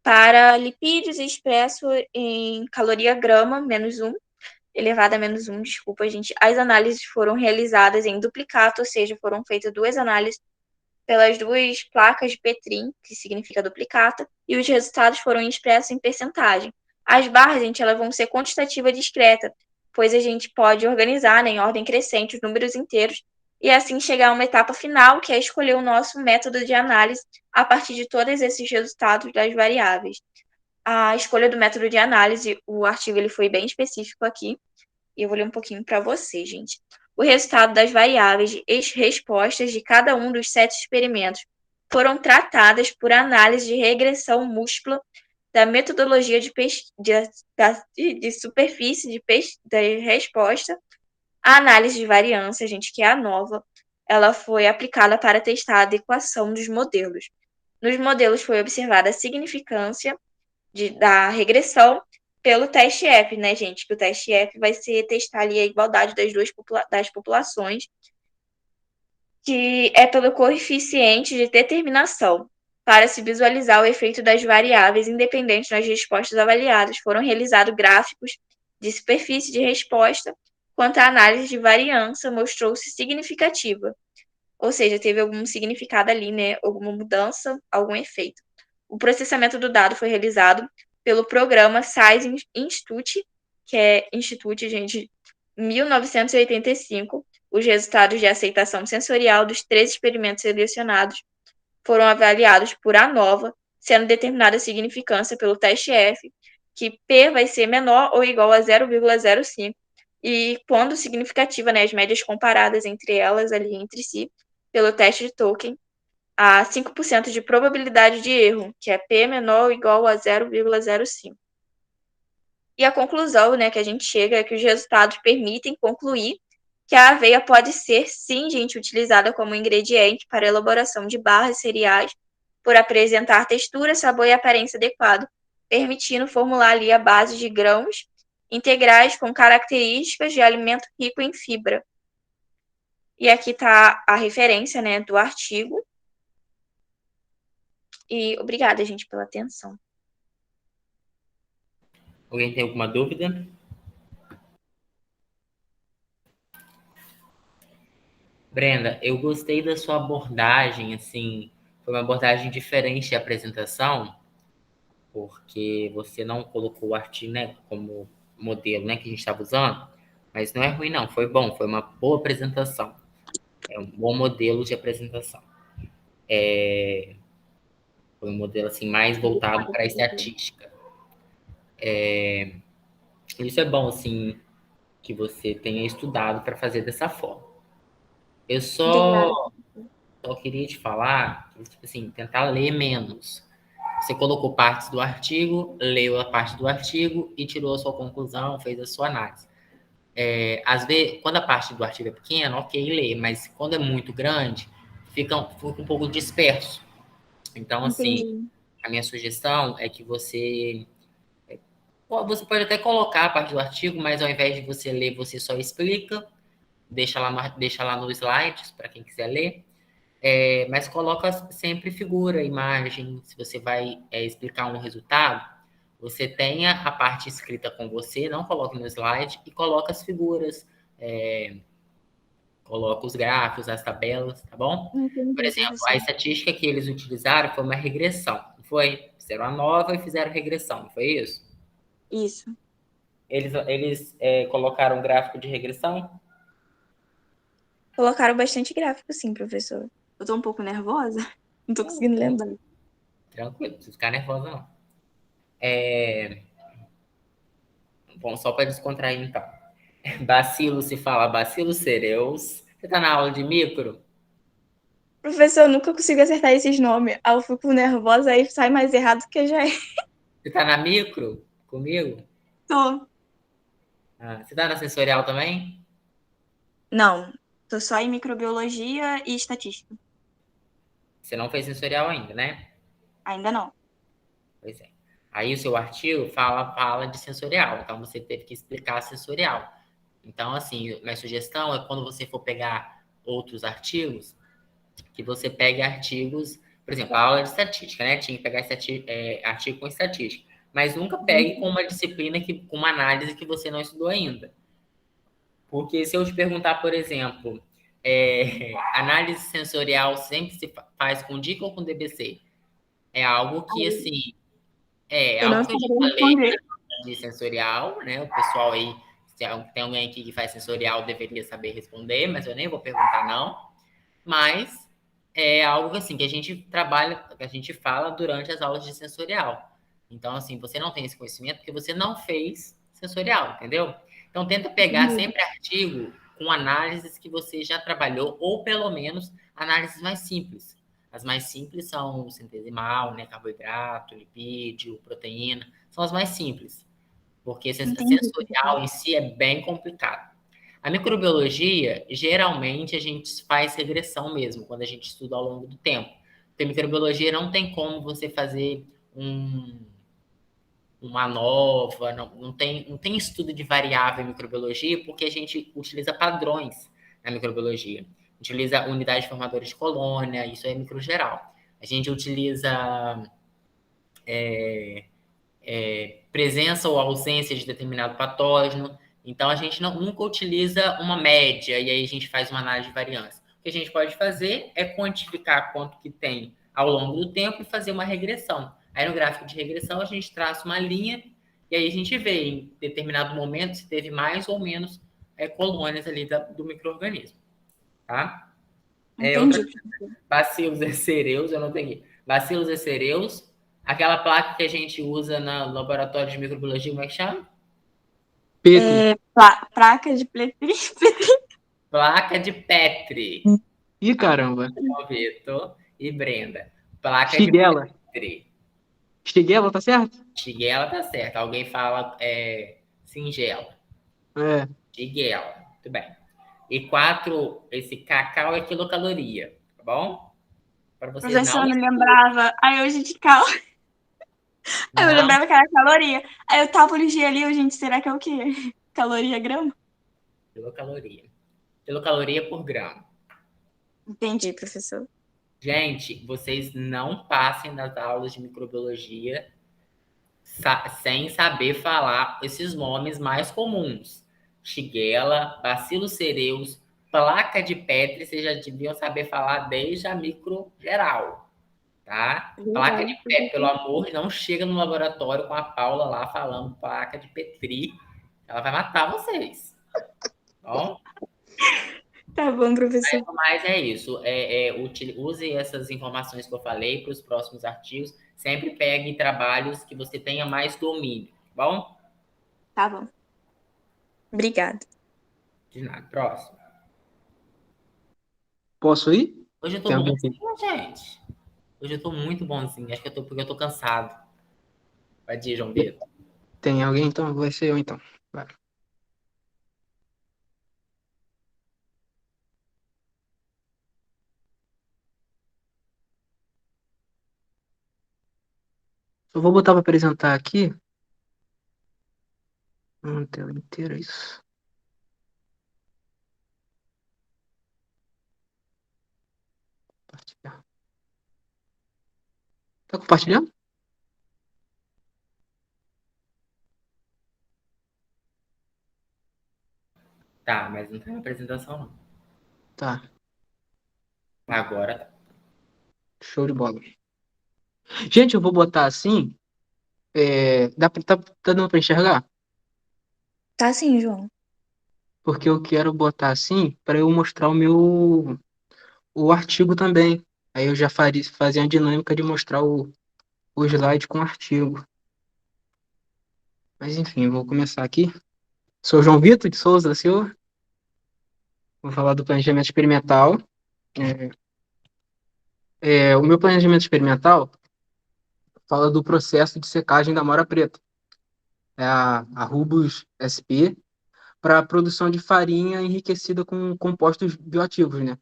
Para lipídios expresso em caloria grama, -1, elevado a -1, desculpa, gente. As análises foram realizadas em duplicato, ou seja, foram feitas 2 análises pelas 2 placas de Petrin, que significa duplicata, e os resultados foram expressos em percentagem. As barras, gente, elas vão ser quantitativa discreta, pois a gente pode organizar, né, em ordem crescente os números inteiros e assim chegar a uma etapa final, que é escolher o nosso método de análise a partir de todos esses resultados das variáveis. A escolha do método de análise, o artigo ele foi bem específico aqui, e eu vou ler um pouquinho para vocês, gente. O resultado das variáveis e respostas de cada um dos 7 experimentos foram tratadas por análise de regressão múltipla da metodologia de superfície da resposta. A análise de variância, gente, que é a nova, ela foi aplicada para testar a adequação dos modelos. Nos modelos foi observada a significância da regressão pelo teste F, né, gente? Que o teste F vai ser testar ali a igualdade das populações, que é pelo coeficiente de determinação, para se visualizar o efeito das variáveis independentes nas respostas avaliadas. Foram realizados gráficos de superfície de resposta, quanto a análise de variância mostrou-se significativa. Ou seja, teve algum significado ali, né? Alguma mudança, algum efeito. O processamento do dado foi realizado pelo programa SAIS Institute, que é Institute, gente, 1985. Os resultados de aceitação sensorial dos 3 experimentos selecionados foram avaliados por ANOVA, sendo determinada a significância pelo teste F, que P vai ser menor ou igual a 0,05, e quando significativa, né, as médias comparadas entre elas, ali entre si, pelo teste de Tolkien, a 5% de probabilidade de erro, que é P menor ou igual a 0,05. E a conclusão, né, que a gente chega é que os resultados permitem concluir que a aveia pode ser, sim, gente, utilizada como ingrediente para a elaboração de barras e cereais, por apresentar textura, sabor e aparência adequado, permitindo formular ali a base de grãos integrais com características de alimento rico em fibra. E aqui está a referência, né, do artigo. E obrigada, gente, pela atenção. Alguém tem alguma dúvida? Brenda, eu gostei da sua abordagem, assim, foi uma abordagem diferente de apresentação, porque você não colocou o artigo, né, como modelo, né, que a gente estava usando, mas não é ruim, não, foi bom, foi uma boa apresentação, é um bom modelo de apresentação. Foi um modelo, assim, mais voltado para a estatística. Isso é bom, assim, que você tenha estudado para fazer dessa forma. Eu Obrigada. só queria te falar, tipo assim, tentar ler menos. Você colocou partes do artigo, leu a parte do artigo e tirou a sua conclusão, fez a sua análise. Às vezes, quando a parte do artigo é pequena, ok, lê, mas quando é muito grande, fica um pouco disperso. Então, assim, Entendi. a minha sugestão é que você pode até colocar a parte do artigo, mas ao invés de você ler, você só explica, deixa lá no slides para quem quiser ler. Mas coloca sempre figura, imagem. Se você vai explicar um resultado, você tenha a parte escrita com você, não coloque no slide, e coloca as figuras, coloca os gráficos, as tabelas, tá bom? Por Entendi, exemplo, a professor. estatística que eles utilizaram foi uma regressão, não foi? Fizeram a nova e fizeram regressão, não foi isso? Isso. Eles colocaram um gráfico de regressão? Colocaram bastante gráfico, sim, professor. Eu tô um pouco nervosa, não tô conseguindo lembrar. Tranquilo, não precisa ficar nervosa, não. Bom, só para descontrair, então. Bacilo se fala Bacillus cereus. Você tá na aula de micro? Professor, eu nunca consigo acertar esses nomes. Aí eu fico nervosa, aí sai mais errado que já é. Você tá na micro comigo? Tô. Ah, você tá na sensorial também? Não, tô só em microbiologia e estatística. Você não fez sensorial ainda, né? Ainda não. Pois é. Aí o seu artigo fala de sensorial, então você teve que explicar a sensorial. Então, assim, minha sugestão é quando você for pegar outros artigos, que você pegue artigos, por exemplo, a aula de estatística, né? Tinha que pegar artigo com estatística. Mas nunca pegue com uma disciplina, com uma análise que você não estudou ainda. Porque se eu te perguntar, por exemplo, análise sensorial sempre se faz com DIC ou com DBC? É algo que, assim, Eu não que eu já saberia falei responder. de sensorial, né? O pessoal aí, se tem alguém aqui que faz sensorial, deveria saber responder, mas eu nem vou perguntar, não. Mas é algo assim que a gente trabalha, que a gente fala durante as aulas de sensorial. Então, assim, você não tem esse conhecimento porque você não fez sensorial, entendeu? Então, tenta pegar sempre artigo com análises que você já trabalhou, ou pelo menos análises mais simples. As mais simples são centesimal, né, carboidrato, lipídio, proteína, são as mais simples, porque Entendi. sensorial em si é bem complicado. A microbiologia, geralmente, a gente faz regressão mesmo, quando a gente estuda ao longo do tempo. Porque a microbiologia não tem como você fazer uma nova, não tem estudo de variável em microbiologia, porque a gente utiliza padrões na microbiologia. A gente utiliza unidade formadora de colônia, isso é microgeral. A gente utiliza presença ou ausência de determinado patógeno. Então, a gente nunca utiliza uma média e aí a gente faz uma análise de variância. O que a gente pode fazer é quantificar quanto que tem ao longo do tempo e fazer uma regressão. Aí, no gráfico de regressão, a gente traça uma linha e aí a gente vê em determinado momento se teve mais ou menos colônias ali do micro-organismo. Tá? Outra Entendi. coisa, bacilos cereus, eu não peguei. Bacilos cereus, aquela placa que a gente usa no laboratório de microbiologia, como é que chama? Petri. Placa de Petri. Placa de Petri. Ih, caramba. Vitor e Brenda. Placa de Shigella. Petri. Shigella, tá certo? Shigella tá certo. Alguém fala singela. É. Shigella. Muito bem. E 4, esse cacau é quilocaloria, tá bom? Para vocês Professor, não... eu não lembrava. Aí hoje de cal. Aí eu Não, lembrava que era caloria. Aí eu tava ligeiro ali, eu, gente, será que é o quê? Caloria grama? quilocaloria. Quilocaloria por grama. Entendi, professor. Gente, vocês não passem nas aulas de microbiologia sem saber falar esses nomes mais comuns. Shigella, Bacillus cereus, placa de Petri, vocês já deviam saber falar desde a micro geral, tá? Placa de Verdade, Petri, pelo professor. amor, não chega no laboratório com a Paula lá falando placa de Petri, ela vai matar vocês. Bom? Tá bom, professor. Mas é isso. Use essas informações que eu falei para os próximos artigos. Sempre pegue trabalhos que você tenha mais domínio, tá bom? Tá bom. Obrigada. De nada. Próximo. Posso ir? Hoje eu tô Tem alguém aqui? bonzinho, gente. Hoje eu tô muito bonzinho. Acho que porque eu tô cansado. Vai dia, João Vitor. Tem alguém então? Vai ser eu então. Vai. Eu vou botar para apresentar aqui. Uma tela inteira, isso. Compartilhar. Tá compartilhando? Tá, mas não tem apresentação, não. Tá, Agora tá. show de bola. Gente, eu vou botar assim. Tá dando para enxergar? Tá sim, João. Porque eu quero botar assim para eu mostrar o artigo também. Aí eu já fazia a dinâmica de mostrar o slide com o artigo. Mas enfim, vou começar aqui. Sou João Vitor de Souza da Silva. Vou falar do planejamento experimental. É, o meu planejamento experimental fala do processo de secagem da mora preta. É a Rubus SP para a produção de farinha enriquecida com compostos bioativos, né?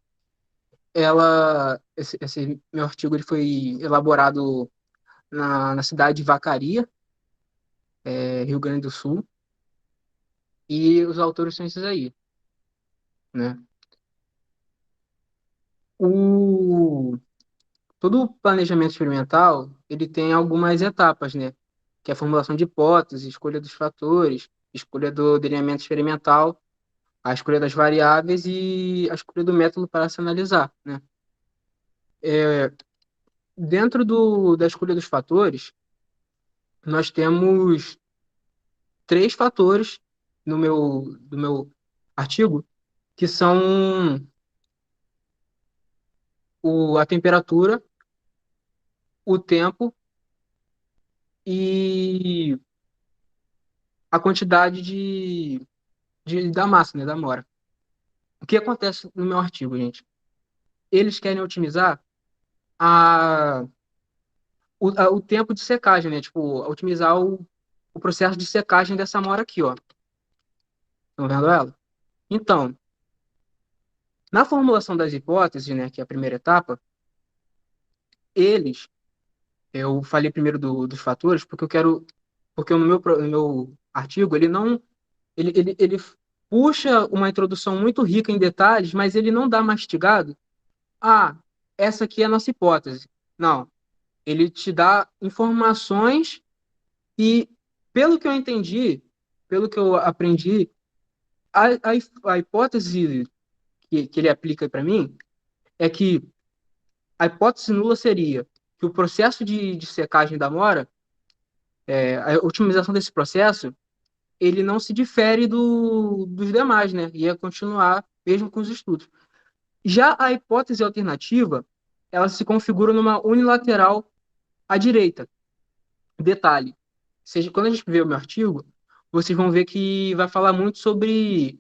Esse meu artigo ele foi elaborado na cidade de Vacaria, Rio Grande do Sul, e os autores são esses aí, né? O, Todo o planejamento experimental, ele tem algumas etapas, né? Que é a formulação de hipóteses, escolha dos fatores, escolha do delineamento experimental, a escolha das variáveis e a escolha do método para se analisar, né? Dentro da escolha dos fatores, nós temos três fatores do meu artigo, que são a temperatura, o tempo e a quantidade da massa, né, da amora. O que acontece no meu artigo, gente? Eles querem otimizar a, o tempo de secagem, né? Tipo, otimizar o processo de secagem dessa amora aqui, ó. Estão vendo ela? Então, na formulação das hipóteses, né, que é a primeira etapa, eles, eu falei primeiro dos fatores, porque no meu artigo, ele puxa uma introdução muito rica em detalhes, mas ele não dá mastigado. Ah, essa aqui é a nossa hipótese. Não, ele te dá informações e, pelo que eu entendi, pelo que eu aprendi, a hipótese que ele aplica para mim é que a hipótese nula seria que o processo de secagem da amora, a otimização desse processo, ele não se difere dos demais, né? Ia continuar mesmo com os estudos. Já a hipótese alternativa, ela se configura numa unilateral à direita. Detalhe, seja, quando a gente vê o meu artigo, vocês vão ver que vai falar muito sobre,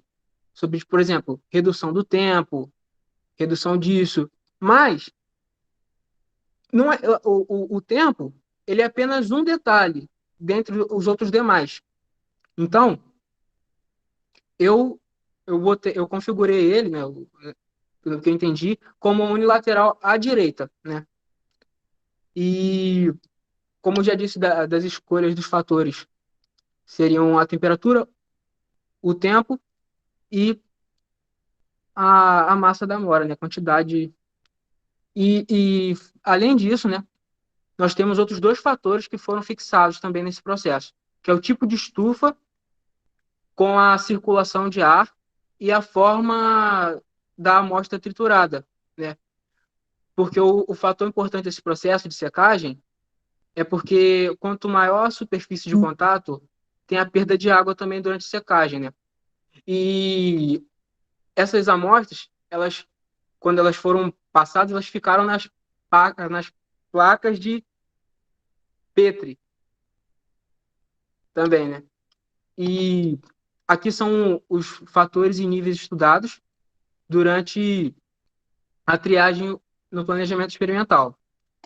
por exemplo, redução do tempo, redução disso, mas não é, o tempo ele é apenas um detalhe dentre os outros demais. Então, eu eu configurei ele, né, pelo que eu entendi, como unilateral à direita, né? E como eu já disse das escolhas dos fatores, seriam a temperatura, o tempo e a massa da amora, né? A quantidade. E além disso, né, nós temos outros dois fatores que foram fixados também nesse processo, que é o tipo de estufa com a circulação de ar e a forma da amostra triturada, né? Porque o fator importante desse processo de secagem é porque quanto maior a superfície de contato, tem a perda de água também durante a secagem, né? E essas amostras, quando elas foram passadas, elas ficaram nas placas de Petri também, né? E aqui são os fatores e níveis estudados durante a triagem no planejamento experimental.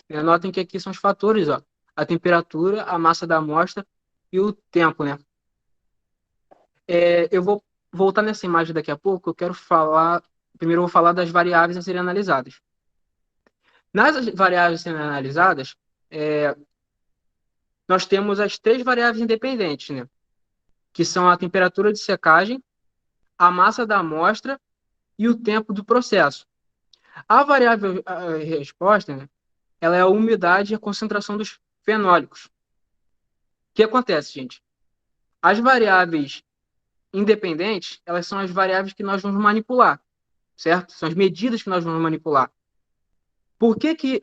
Notem que aqui são os fatores, ó, a temperatura, a massa da amostra e o tempo, né? Eu vou voltar nessa imagem daqui a pouco, eu quero falar, primeiro eu vou falar das variáveis a serem analisadas. Nas variáveis a serem analisadas, nós temos as 3 variáveis independentes, né? Que são a temperatura de secagem, a massa da amostra e o tempo do processo. A variável resposta, né, ela é a umidade e a concentração dos fenólicos. O que acontece, gente? As variáveis independentes, elas são as variáveis que nós vamos manipular, certo? São as medidas que nós vamos manipular. Por que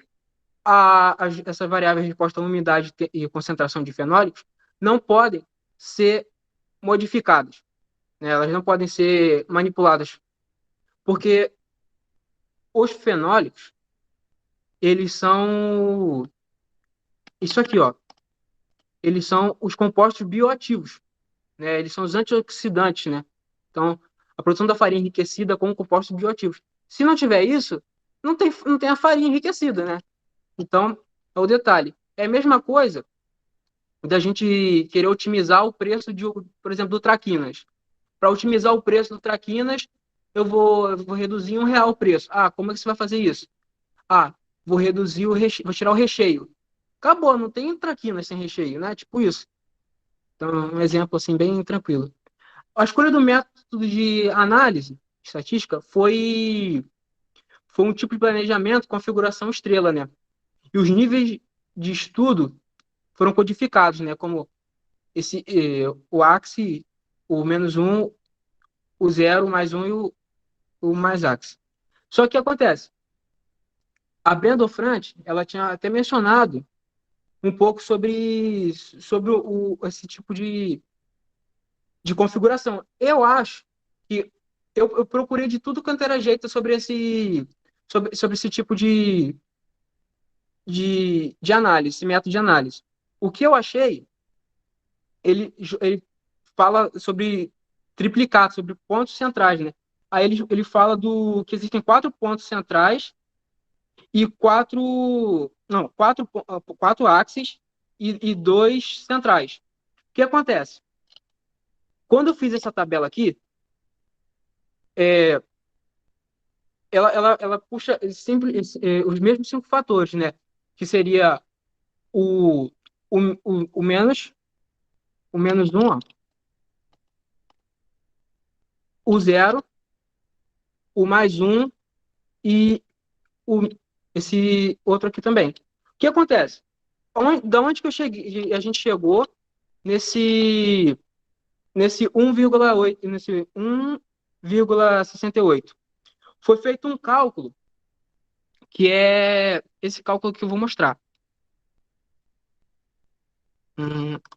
essa variável resposta à umidade e concentração de fenólicos não podem ser modificadas, né? Elas não podem ser manipuladas, porque os fenólicos, eles são isso aqui, ó. Eles são os compostos bioativos, né? Eles são os antioxidantes, né? Então, a produção da farinha enriquecida com compostos bioativos. Se não tiver isso, não tem a farinha enriquecida, né? Então, é o detalhe. É a mesma coisa da gente querer otimizar o preço, por exemplo, do traquinas. Para otimizar o preço do traquinas, eu vou reduzir R$ 1 o preço. Ah, como é que você vai fazer isso? Ah, vou reduzir vou tirar o recheio. Acabou, não tem traquinas sem recheio, né? Tipo isso. Então, um exemplo assim bem tranquilo. A escolha do método de análise estatística foi um tipo de planejamento com configuração estrela, né? E os níveis de estudo foram codificados, né? Como o axis, o -1, o 0, o +1 e o mais axis. Só que acontece, a Brenda Ofrant, ela tinha até mencionado um pouco sobre esse tipo de configuração. Eu acho que eu procurei de tudo quanto era jeito sobre esse tipo de análise, esse método de análise. O que eu achei, ele fala sobre triplicados, sobre pontos centrais, né? Aí ele fala que existem 4 pontos centrais e 4 axes e 2 centrais. O que acontece? Quando eu fiz essa tabela aqui, ela puxa sempre os mesmos 5 fatores, né? Que seria o menos, o -1, ó, o 0, o +1 e esse outro aqui também. O que acontece? Da onde que a gente chegou nesse 1,8, nesse 1,68? Foi feito um cálculo, que é esse cálculo que eu vou mostrar.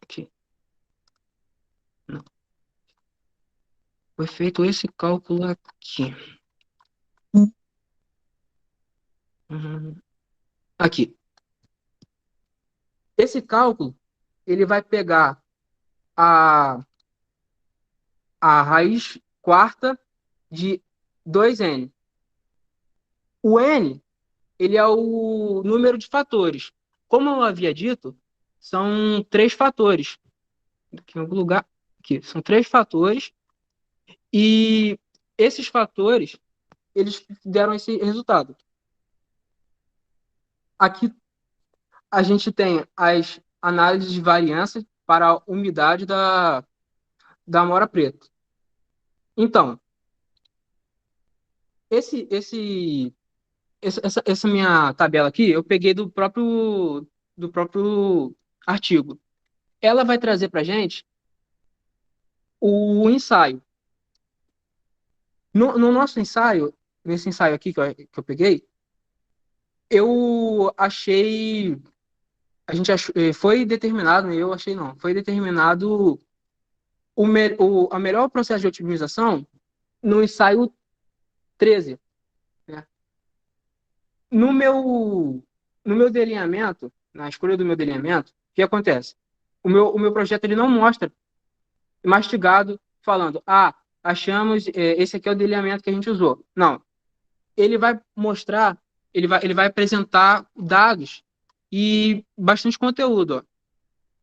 Aqui. Não. Foi feito esse cálculo aqui. Aqui. Esse cálculo, ele vai pegar a raiz quarta de 2n. O n, ele é o número de fatores. Como eu havia dito, são 3 fatores. Aqui em algum lugar. Aqui, são 3 fatores. E esses fatores, eles deram esse resultado. Aqui a gente tem as análises de variância para a umidade da amora preta. Então, essa minha tabela aqui, eu peguei do próprio artigo. Ela vai trazer para a gente o ensaio. No nosso ensaio, nesse ensaio aqui que eu peguei, eu achei, foi determinado, eu achei não, foi determinado a melhor processo de otimização no ensaio 13. Né? No meu delineamento, na escolha do meu delineamento, o que acontece? O meu projeto ele não mostra mastigado falando, achamos, esse aqui é o delineamento que a gente usou. Não. Ele vai mostrar, ele vai apresentar dados e bastante conteúdo. Ó.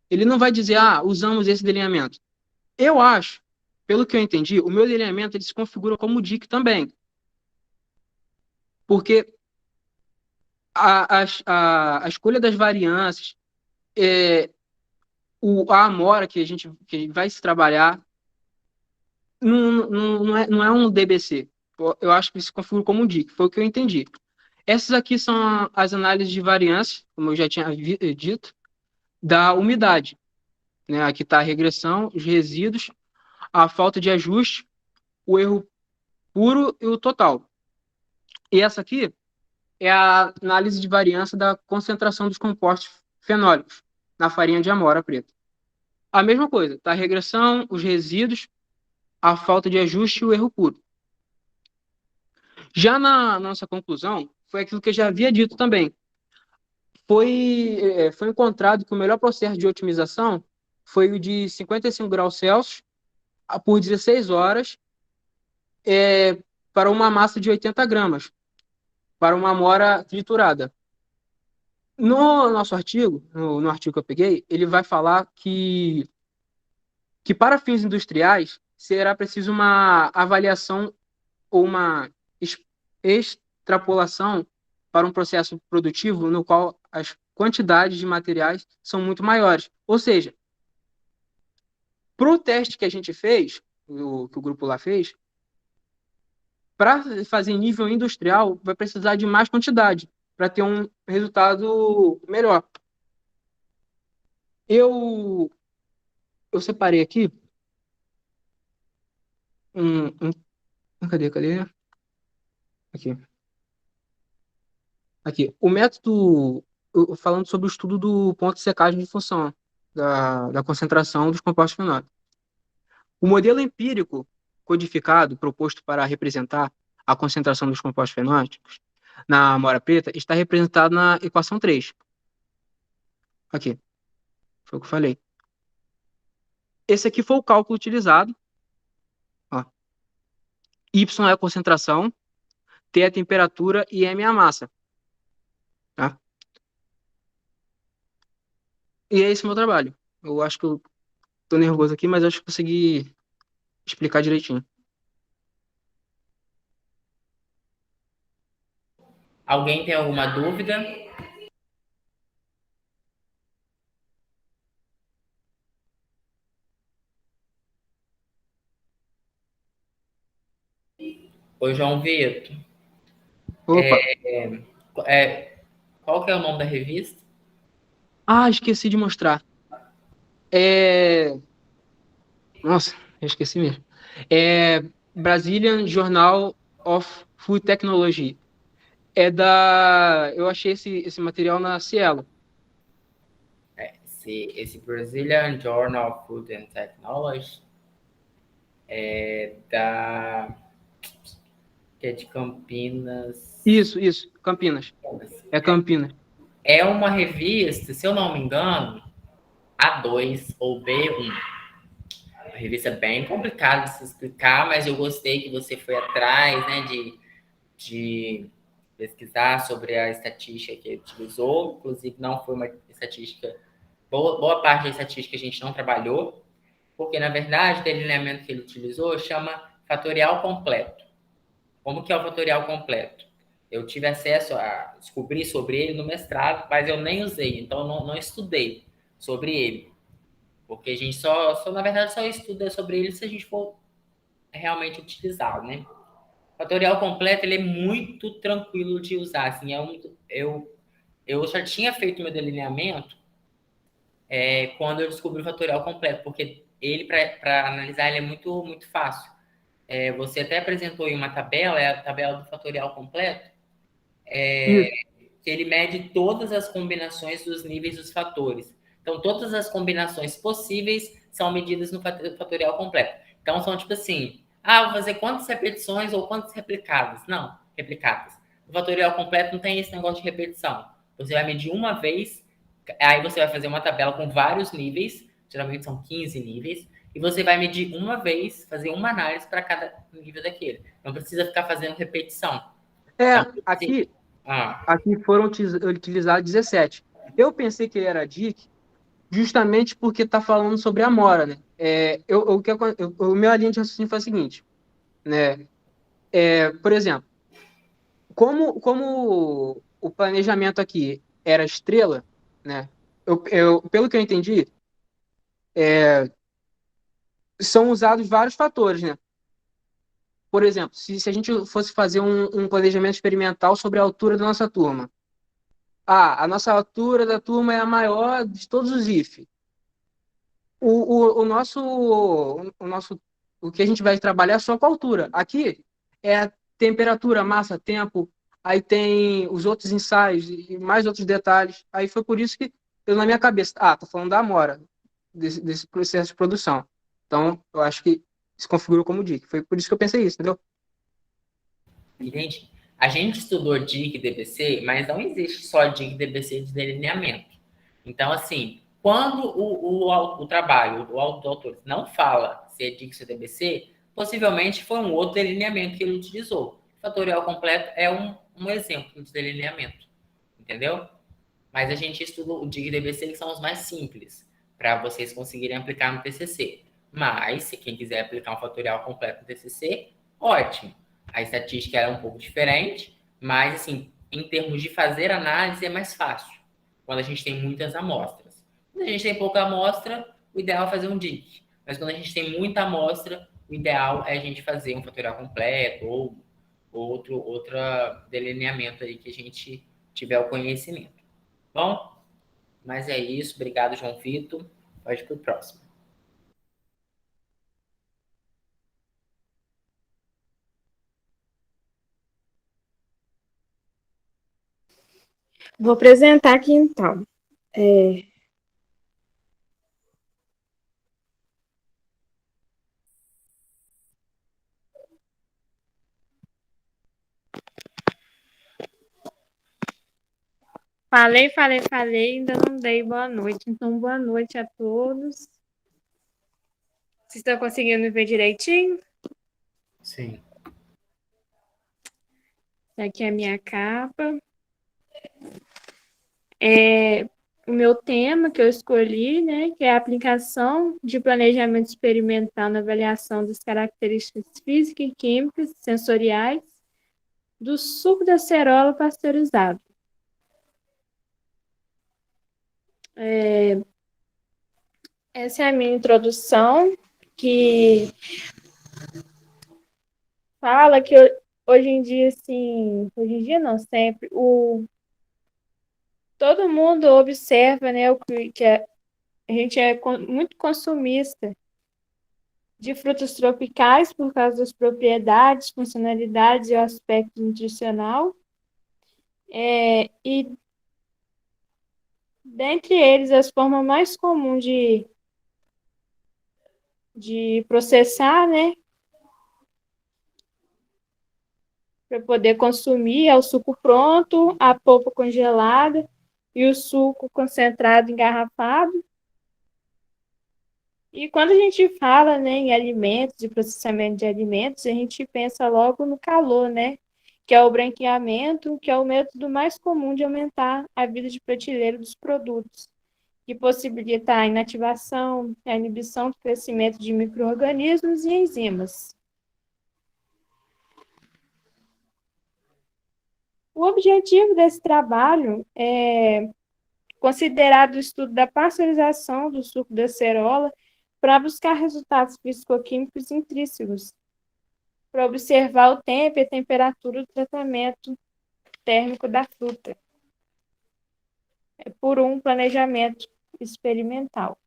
Ele não vai dizer, usamos esse delineamento. Eu acho, pelo que eu entendi, o meu delineamento ele se configura como DIC também. Porque a escolha das variâncias, a amora que vai se trabalhar, não é um DBC. Eu acho que ele se configura como um DIC, foi o que eu entendi. Essas aqui são as análises de variância, como eu já tinha dito, da umidade. Né? Aqui está a regressão, os resíduos, a falta de ajuste, o erro puro e o total. E essa aqui é a análise de variância da concentração dos compostos fenólicos na farinha de amora preta. A mesma coisa, tá? A regressão, os resíduos, a falta de ajuste e o erro puro. Já na nossa conclusão, foi aquilo que eu já havia dito também. Foi encontrado que o melhor processo de otimização foi o de 55 graus Celsius por 16 horas para uma massa de 80 gramas, para uma amora triturada. No nosso artigo, no artigo que eu peguei, ele vai falar que para fins industriais será preciso uma avaliação ou uma extrapolação para um processo produtivo no qual as quantidades de materiais são muito maiores. Ou seja, para o teste que a gente fez, que o grupo lá fez, para fazer em nível industrial, vai precisar de mais quantidade para ter um resultado melhor. Eu separei aqui cadê? Aqui. O método, falando sobre o estudo do ponto de secagem de função da concentração dos compostos fenólicos. O modelo empírico codificado proposto para representar a concentração dos compostos fenólicos na amora preta está representado na equação 3. Aqui. Foi o que eu falei. Esse aqui foi o cálculo utilizado. Ó. Y é a concentração, T é a temperatura e M é a massa. Tá? E é esse o meu trabalho. Eu acho que eu tô nervoso aqui, mas acho que consegui explicar direitinho. Alguém tem alguma dúvida? Oi, João Vitor. Opa. Qual que é o nome da revista? Esqueci de mostrar. Nossa, eu esqueci mesmo. Brazilian Journal of Food Technology. Eu achei esse material na Cielo. Esse Brazilian Journal of Food and Technology que é de Campinas. Isso, Campinas. É Campinas. É uma revista, se eu não me engano, A2 ou B1. Uma revista bem complicada de se explicar, mas eu gostei que você foi atrás, né, de pesquisar sobre a estatística que ele utilizou. Inclusive, não foi uma estatística... Boa parte da estatística a gente não trabalhou, porque, na verdade, o delineamento que ele utilizou chama fatorial completo. Como que é o fatorial completo? Eu tive acesso a descobrir sobre ele no mestrado, mas eu nem usei, então não estudei sobre ele. Porque a gente na verdade, só estuda sobre ele se a gente for realmente utilizá-lo, né? O fatorial completo, ele é muito tranquilo de usar. Assim, eu já tinha feito meu delineamento quando eu descobri o fatorial completo, porque ele, para analisar, ele é muito, muito fácil. Você até apresentou em uma tabela, é a tabela do fatorial completo, que ele mede todas as combinações dos níveis dos fatores. Então, todas as combinações possíveis são medidas no fatorial completo. Então, são tipo assim, vou fazer quantas repetições ou quantas replicadas? Não, replicadas. No fatorial completo não tem esse negócio de repetição. Você vai medir uma vez, aí você vai fazer uma tabela com vários níveis, geralmente são 15 níveis, e você vai medir uma vez, fazer uma análise para cada nível daquele. Não precisa ficar fazendo repetição. Aqui foram utilizados 17. Eu pensei que ele era DIC justamente porque está falando sobre a Amora, né? O meu linha de raciocínio foi a seguinte, né? Por exemplo, como o planejamento aqui era estrela, né? Pelo que eu entendi, são usados vários fatores, né? Por exemplo, se a gente fosse fazer um planejamento experimental sobre a altura da nossa turma. A nossa altura da turma é a maior de todos os IF. O que a gente vai trabalhar é só com a altura. Aqui é a temperatura, massa, tempo, aí tem os outros ensaios e mais outros detalhes. Aí foi por isso que eu, na minha cabeça, tá falando da Amora, desse processo de produção. Então, eu acho que se configurou como DIC. Foi por isso que eu pensei isso, entendeu? Entende? A gente estudou DIC e DBC, mas não existe só DIC e DBC de delineamento. Então, assim, quando o trabalho, o autor não fala se é DIC ou DBC, possivelmente foi um outro delineamento que ele utilizou. O fatorial completo é um exemplo de delineamento, entendeu? Mas a gente estuda o DIC e DBC, que são os mais simples, para vocês conseguirem aplicar no TCC. Mas, se quem quiser aplicar um fatorial completo no TCC, ótimo. A estatística é um pouco diferente, mas, assim, em termos de fazer análise, é mais fácil, quando a gente tem muitas amostras. Quando a gente tem pouca amostra, o ideal é fazer um DIC. Mas quando a gente tem muita amostra, o ideal é a gente fazer um fatorial completo ou outro delineamento aí que a gente tiver o conhecimento. Bom, mas é isso. Obrigado, João Vitor. Pode ir para o próximo. Vou apresentar aqui então. Falei, ainda não dei boa noite. Então, boa noite a todos. Vocês estão conseguindo me ver direitinho? Sim. Aqui é a minha capa. O meu tema que eu escolhi, né, que é a aplicação de planejamento experimental na avaliação das características físicas e químicas sensoriais do suco da acerola pasteurizado. Essa é a minha introdução, que fala que hoje em dia, assim, hoje em dia não, sempre, todo mundo observa, né, a gente é muito consumista de frutos tropicais por causa das propriedades, funcionalidades e o aspecto nutricional. E dentre eles, as formas mais comuns de processar, né, para poder consumir é o suco pronto, a polpa congelada e o suco concentrado engarrafado. E quando a gente fala, né, em alimentos, e processamento de alimentos, a gente pensa logo no calor, né? Que é o branqueamento, que é o método mais comum de aumentar a vida de prateleira dos produtos, que possibilita a inativação, a inibição do crescimento de micro-organismos e enzimas. O objetivo desse trabalho é considerar o estudo da pasteurização do suco da acerola para buscar resultados físico-químicos intrínsecos, para observar o tempo e a temperatura do tratamento térmico da fruta, por um planejamento experimental.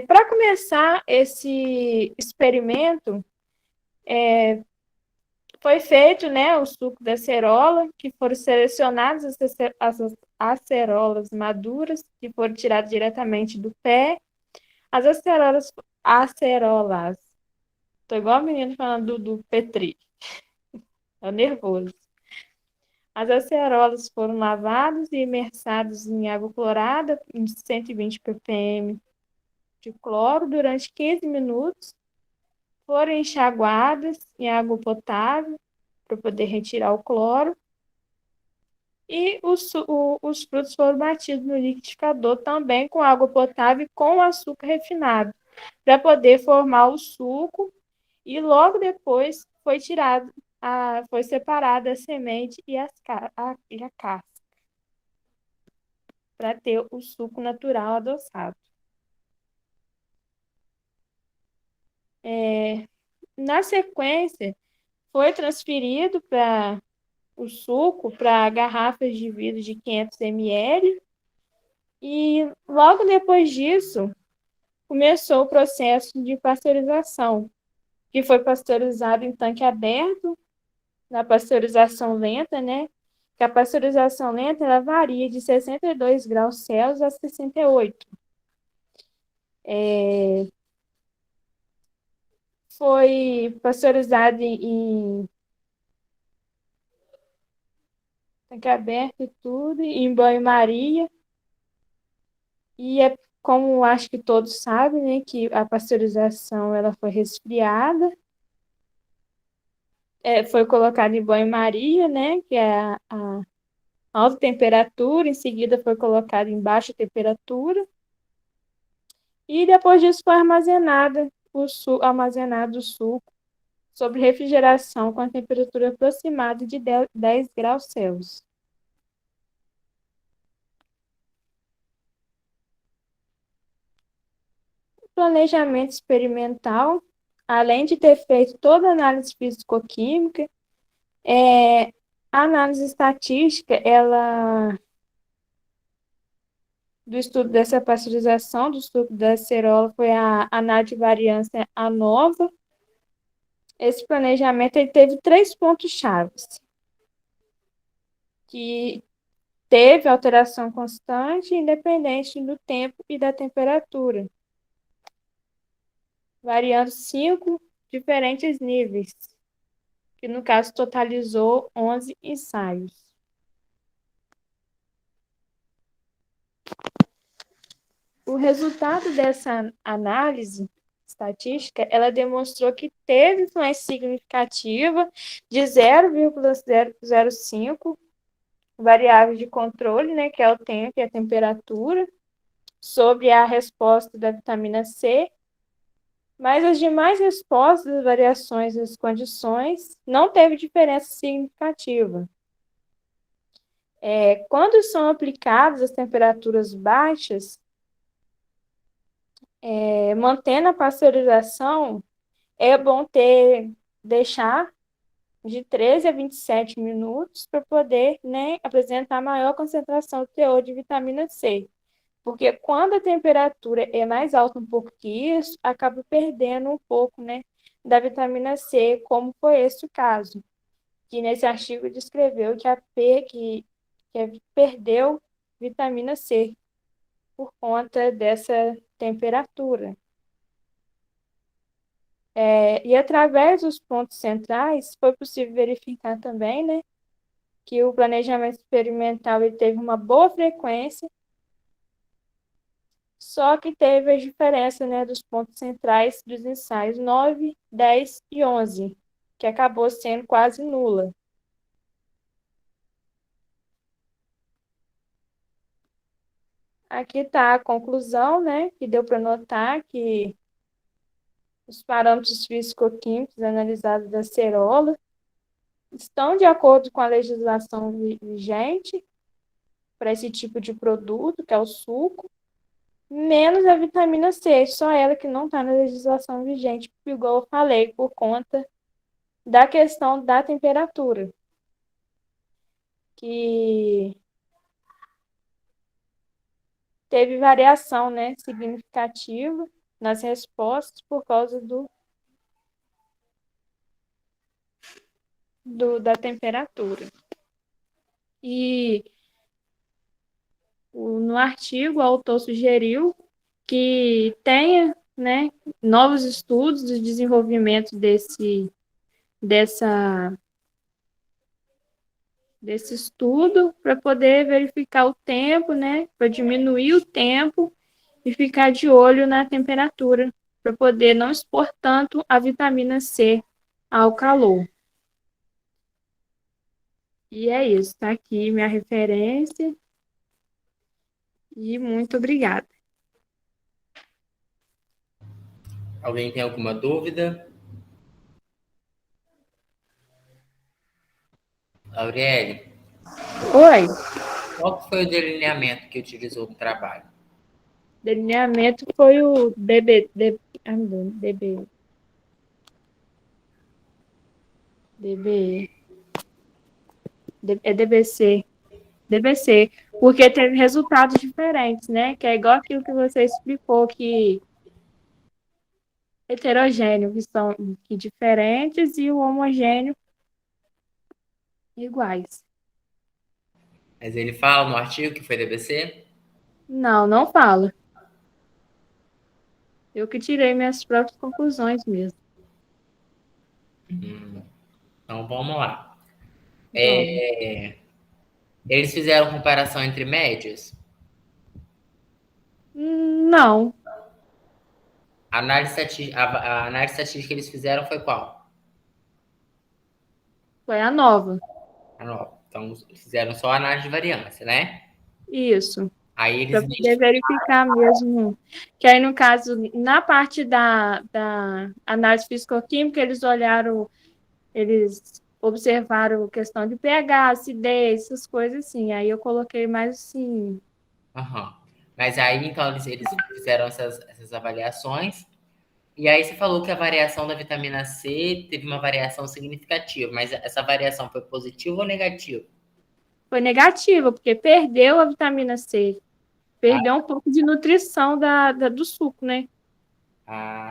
Para começar esse experimento, foi feito, né, o suco da acerola, que foram selecionadas as acerolas maduras, que foram tiradas diretamente do pé. As acerolas, tô igual a menina falando do Petri, é nervoso. As acerolas foram lavadas e imersadas em água clorada, em 120 ppm de cloro, durante 15 minutos. Foram enxaguadas em água potável, para poder retirar o cloro. E os frutos foram batidos no liquidificador também com água potável e com açúcar refinado, para poder formar o suco. E logo depois foi separada a semente e a casca, para ter o suco natural adoçado. Na sequência, foi transferido para o suco para garrafas de vidro de 500 ml e logo depois disso começou o processo de pasteurização, que foi pasteurizado em tanque aberto, na pasteurização lenta, né? Que a pasteurização lenta ela varia de 62 graus Celsius a 68. Foi pasteurizado em tanque aberto e tudo, em banho-maria. E é como acho que todos sabem, né, que a pasteurização ela foi resfriada, foi colocada em banho-maria, né, que é a alta temperatura, em seguida foi colocada em baixa temperatura, e depois disso foi armazenado o suco sob refrigeração com a temperatura aproximada de 10 graus Celsius. Planejamento experimental, além de ter feito toda a análise físico-química, a análise estatística, do estudo dessa pasteurização, do suco da acerola, foi a análise de variância ANOVA. Esse planejamento ele teve 3 pontos-chave, que teve alteração constante, independente do tempo e da temperatura, variando 5 diferentes níveis, que no caso totalizou 11 ensaios. O resultado dessa análise estatística, ela demonstrou que teve influência significativa de 0,005 variáveis de controle, né, que é o tempo e a temperatura, sobre a resposta da vitamina C, mas as demais respostas, as variações das condições, não teve diferença significativa. Quando são aplicadas as temperaturas baixas, mantendo a pasteurização, é bom deixar de 13 a 27 minutos para poder, né, apresentar maior concentração do teor de vitamina C. Porque quando a temperatura é mais alta um pouco que isso, acaba perdendo um pouco, né, da vitamina C, como foi esse o caso. Que nesse artigo descreveu que que perdeu vitamina C por conta dessa temperatura. E através dos pontos centrais, foi possível verificar também, né, que o planejamento experimental ele teve uma boa frequência, só que teve a diferença, né, dos pontos centrais dos ensaios 9, 10 e 11, que acabou sendo quase nula. Aqui está a conclusão, né, que deu para notar que os parâmetros físico-químicos analisados da acerola estão de acordo com a legislação vigente para esse tipo de produto, que é o suco, menos a vitamina C, só ela que não está na legislação vigente, igual eu falei, por conta da questão da temperatura, que teve variação, né, significativa nas respostas por causa da temperatura. E no artigo, o autor sugeriu que tenha, né, novos estudos de desenvolvimento desse estudo para poder verificar o tempo, né, para diminuir o tempo e ficar de olho na temperatura, para poder não expor tanto a vitamina C ao calor. E é isso, tá aqui minha referência e muito obrigada. Alguém tem alguma dúvida? Aurélio, Oi, qual que foi o delineamento que utilizou no trabalho? delineamento foi o ai, meu Deus, DB, é DBC, porque teve resultados diferentes, né? Que é igual aquilo que você explicou, que heterogêneo, que são que diferentes, e o homogêneo iguais. Mas ele fala no artigo que foi DBC? Não, não fala. Eu que tirei minhas próprias conclusões mesmo. Então vamos lá. Vamos. Eles fizeram comparação entre médias? Não, A análise estatística que eles fizeram foi qual? foi a nova. A nova. Então, fizeram só a análise de variância, né? Isso. Aí eles Para poder identificaram. verificar mesmo. Que aí, no caso, na parte da análise físico-química, eles observaram questão de pH, acidez, essas coisas assim. Aí eu coloquei mais assim. Aham. Mas aí, então, eles fizeram essas avaliações. E aí você falou que a variação da vitamina C teve uma variação significativa, mas essa variação foi positiva ou negativa? Foi negativa, porque perdeu a vitamina C. Ah, Perdeu um pouco de nutrição do suco, né?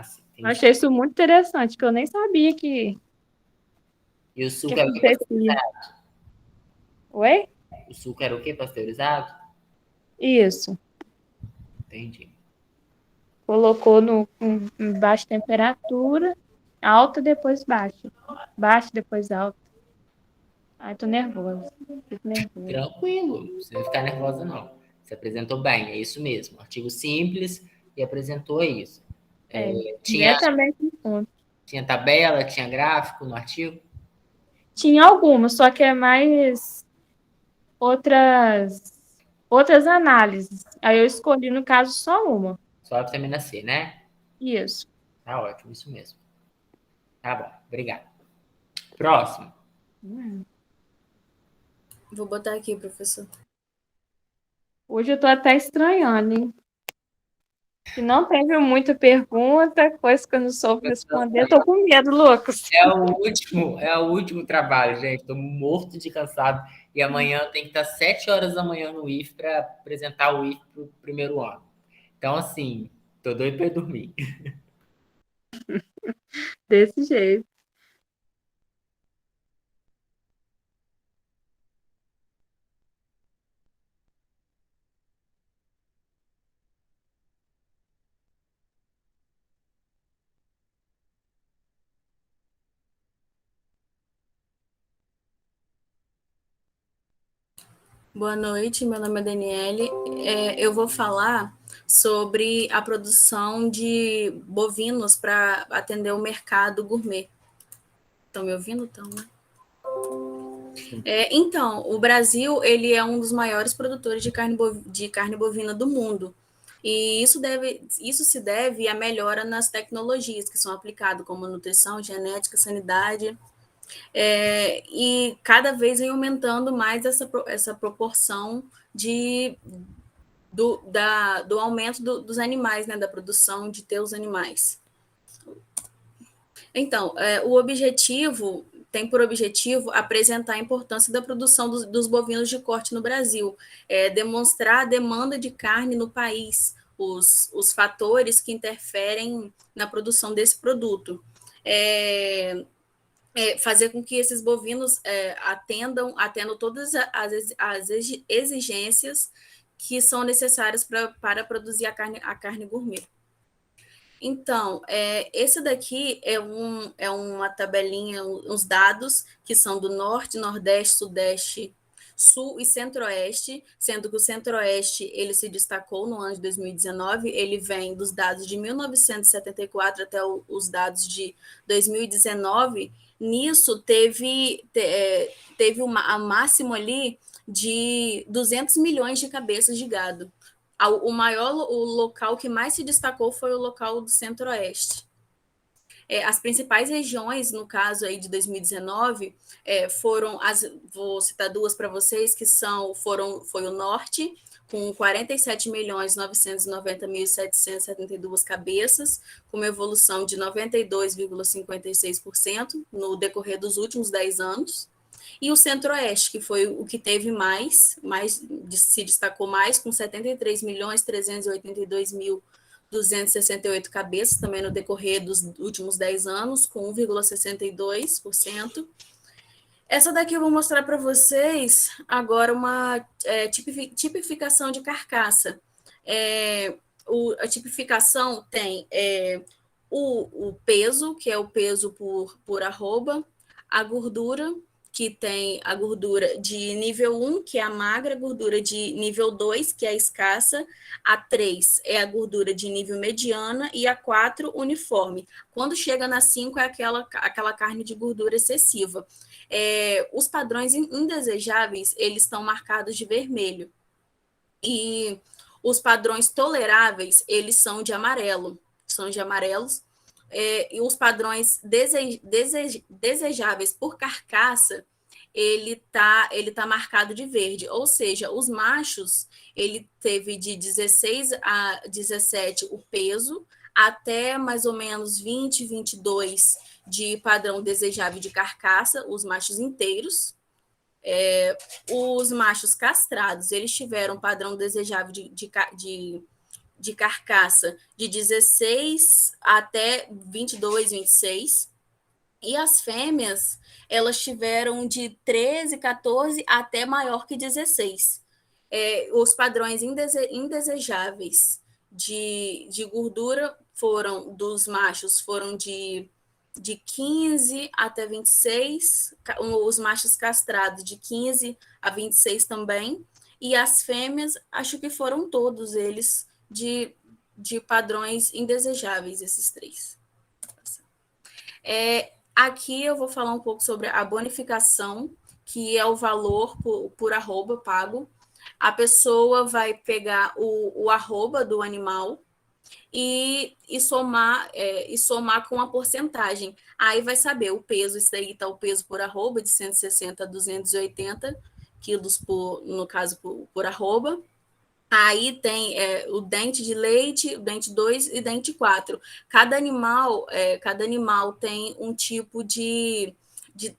sim, Eu entendi. achei isso muito interessante, que eu nem sabia E o que suco era o quê? acontecia. Oi? O suco era o quê? Pasteurizado? Isso. Entendi. Colocou em baixa temperatura, alta, depois baixa. Baixa, depois alta. Ai, tô nervosa. Fico nervosa. Tranquilo, você não ficar nervosa, não. Você apresentou bem, é isso mesmo. Artigo simples e apresentou isso. É, Tinha, diretamente no ponto. tinha tabela, tinha gráfico no artigo? Tinha algumas, só que é mais outras, outras análises. Aí eu escolhi, no caso, só uma. Só a vitamina C, né? Isso. Tá ótimo, isso mesmo. Tá bom, obrigado. Próximo. Vou botar aqui, professor. Hoje eu tô até estranhando, hein? Se não teve muita pergunta, coisa que eu não soube responder, eu tô com medo, Lucas. É o último trabalho, gente. Estou morto de cansado. E amanhã tem que estar 7 horas da manhã no IF para apresentar o IF para o primeiro ano. Então, assim, tô doido para dormir. Desse jeito. Boa noite, meu nome é Daniele. Eu vou falar sobre a produção de bovinos para atender o mercado gourmet. Estão me ouvindo? Estão, né? Então, o Brasil ele é um dos maiores produtores de carne bovina do mundo. E isso se deve à melhora nas tecnologias que são aplicadas, como nutrição, genética, sanidade, e cada vez vem aumentando mais essa proporção do aumento dos animais, né, da produção de ter os animais. Então, o objetivo tem por objetivo apresentar a importância da produção dos bovinos de corte no Brasil, demonstrar a demanda de carne no país, os fatores que interferem na produção desse produto. Fazer com que esses bovinos atendam todas as exigências que são necessárias para produzir a carne gourmet. Então, esse daqui é uma tabelinha, uns dados que são do Norte, Nordeste, Sudeste, Sul e Centro-Oeste, sendo que o Centro-Oeste ele se destacou no ano de 2019, ele vem dos dados de 1974 até os dados de 2019. Nisso teve a máximo ali de 200 milhões de cabeças de gado. O local que mais se destacou foi o local do Centro-Oeste. As principais regiões, no caso aí de 2019, vou citar duas para vocês, que foi o Norte, com 47.990.772 cabeças, com uma evolução de 92,56% no decorrer dos últimos 10 anos, e o Centro-Oeste, que foi o que teve se destacou mais, com 73.382.268 cabeças, também no decorrer dos últimos 10 anos, com 1,62%. Essa daqui eu vou mostrar para vocês agora uma tipificação de carcaça. A tipificação tem o peso, que é o peso por arroba, a gordura, que tem a gordura de nível 1, que é a magra, a gordura de nível 2, que é a escassa, a 3 é a gordura de nível mediana e a 4, uniforme. Quando chega na 5 é aquela carne de gordura excessiva. Os padrões indesejáveis, eles estão marcados de vermelho. E os padrões toleráveis, eles são de amarelo. E os padrões desejáveis por carcaça, ele tá marcado de verde, ou seja, os machos, ele teve de 16 a 17 o peso, até mais ou menos 20, 22 de padrão desejável de carcaça, os machos inteiros. Os machos castrados, eles tiveram padrão desejável de carcaça de 16 até 22, 26. E as fêmeas, elas tiveram de 13, 14 até maior que 16. Os padrões indesejáveis de gordura dos machos foram de 15 até 26, os machos castrados de 15 a 26 também, e as fêmeas, acho que foram todos eles de padrões indesejáveis, esses 3. Aqui eu vou falar um pouco sobre a bonificação, que é o valor por arroba pago. A pessoa vai pegar o arroba do animal e somar com a porcentagem. Aí vai saber o peso, isso aí está o peso por arroba, de 160 a 280 quilos, no caso, por arroba. Aí tem o dente de leite, o dente 2 e dente 4. Cada animal tem um tipo de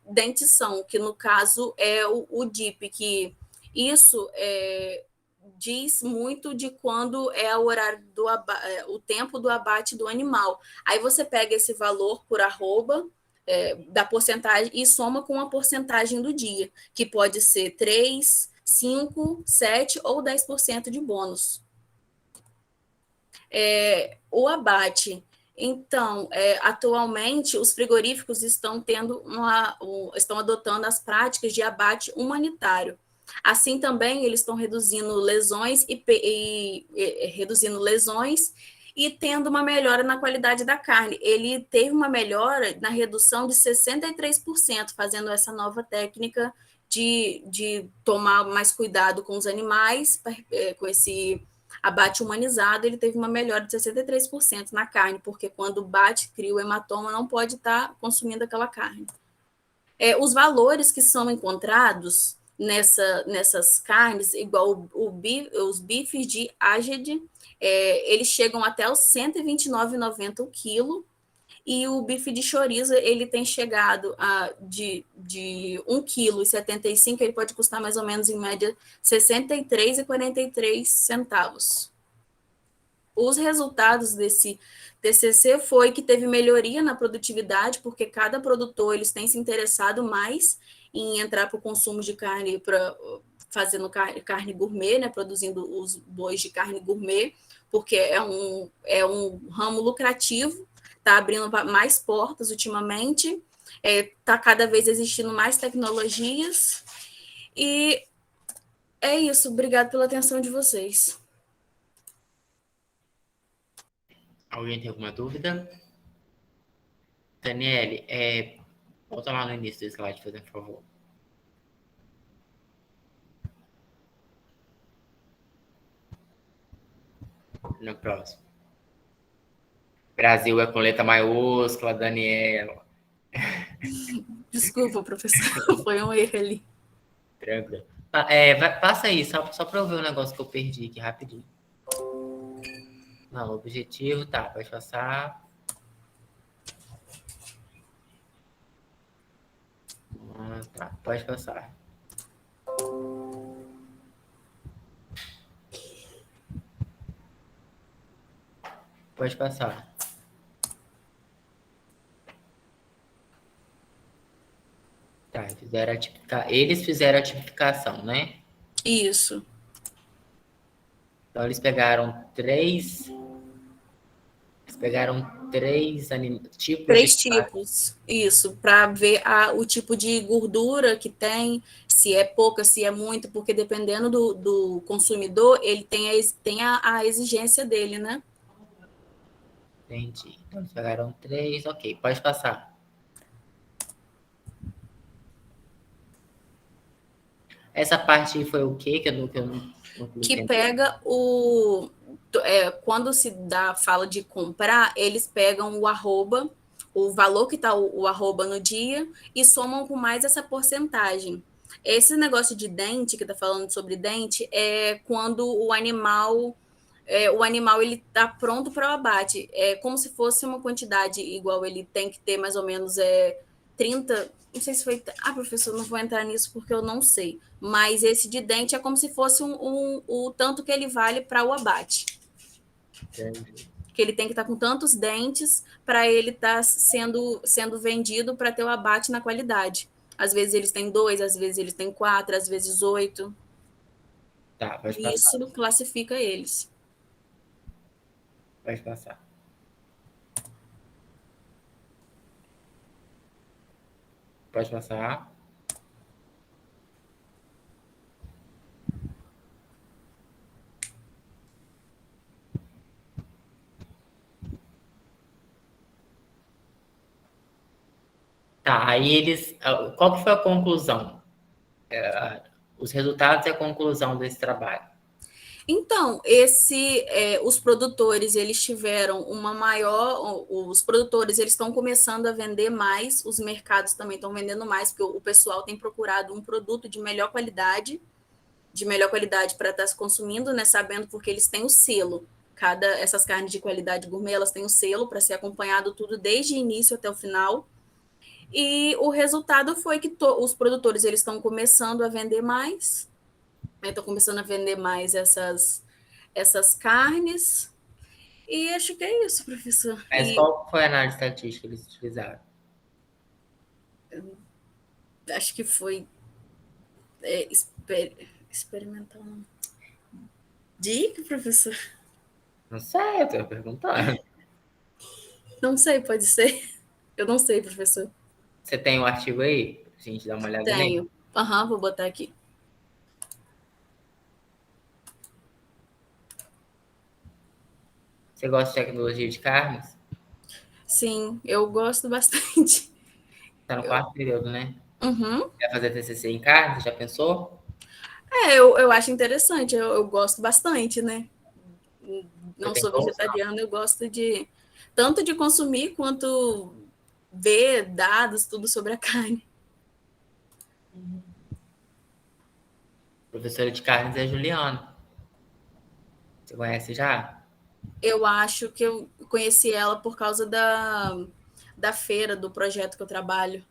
dentição, que no caso é o DIP, que isso diz muito de quando é o horário o tempo do abate do animal. Aí você pega esse valor por arroba, da porcentagem, e soma com a porcentagem do dia, que pode ser 3, 5, 7 ou 10% de bônus. O abate. Então, atualmente, os frigoríficos estão adotando as práticas de abate humanitário. Assim também, eles estão reduzindo lesões e tendo uma melhora na qualidade da carne. Ele teve uma melhora na redução de 63%, fazendo essa nova técnica de tomar mais cuidado com os animais, com esse abate humanizado. Ele teve uma melhora de 63% na carne, porque quando bate, cria o hematoma, não pode estar consumindo aquela carne. Os valores que são encontrados nessas carnes, igual os bifes de Aged, eles chegam até os R$ 129,90 o quilo, e o bife de chorizo, ele tem chegado de 1,75 kg, ele pode custar mais ou menos, em média, R$ 63,43. Os resultados desse TCC foi que teve melhoria na produtividade, porque cada produtor eles têm se interessado mais em entrar para o consumo de carne, fazendo carne gourmet, né, produzindo os bois de carne gourmet, porque é um ramo lucrativo, está abrindo mais portas ultimamente, está cada vez existindo mais tecnologias, e É isso, obrigado pela atenção de vocês. Alguém tem alguma dúvida? Daniele, volta lá no início do slide, por favor. No próximo. Brasil é com letra maiúscula, Daniela. Desculpa, professor, foi um erro ali. Tranquilo. Passa aí, só para eu ver o negócio que eu perdi aqui rapidinho. Não, objetivo, tá, pode passar. Tá, pode passar. Pode passar. Tá, eles fizeram a tipificação, né? Isso. Então eles pegaram três tipos Três de tipos, isso, para ver o tipo de gordura que tem, se é pouca, se é muito, porque dependendo do consumidor, ele tem a exigência dele, né? Entendi. Então eles pegaram três, ok, pode passar. Essa parte foi o quê que eu não Que entendi? pega quando se fala de comprar, eles pegam o arroba, o valor que está o arroba no dia, e somam com mais essa porcentagem. Esse negócio de dente, que está falando sobre dente, é quando o animal ele está pronto para o abate. É como se fosse uma quantidade igual, ele tem que ter mais ou menos 30, não sei se foi. Ah, professor, não vou entrar nisso porque eu não sei. Mas esse de dente é como se fosse o tanto que ele vale para o abate. Entendi. Que ele tem que estar com tantos dentes para ele estar sendo vendido para ter o abate na qualidade. Às vezes eles têm 2, às vezes eles têm 4, às vezes 8. Tá, pode E passar. isso classifica eles. Pode passar. Pode passar. Tá, aí eles. Qual que foi a conclusão? Os resultados e a conclusão desse trabalho. Então, os produtores, eles tiveram uma maior, os produtores, eles estão começando a vender mais, os mercados também estão vendendo mais, porque o pessoal tem procurado um produto de melhor qualidade para estar se consumindo, né, sabendo porque eles têm o selo. Essas carnes de qualidade gourmet, elas têm o selo para ser acompanhado tudo desde o início até o final. E o resultado foi que os produtores, eles estão começando a vender mais, estão começando a vender mais essas carnes. E acho que é isso, professor. Mas qual foi a análise estatística que eles utilizaram? Acho que foi experimental. Dica, professor? Não sei, eu tô perguntando. Não sei, pode ser. Eu não sei, professor. Você tem o artigo aí? Pra gente dar uma olhada nele? Tenho. Vou botar aqui. Você gosta de tecnologia de carnes? Sim, eu gosto bastante. Tá no quarto período, né? Uhum. Quer fazer TCC em carnes? Já pensou? Eu acho interessante, eu gosto bastante, né? Não sou vegetariana, eu gosto tanto de consumir quanto ver dados, tudo sobre a carne. Professora de carnes é Juliana. Você conhece já? Eu acho que eu conheci ela por causa da feira, do projeto que eu trabalho.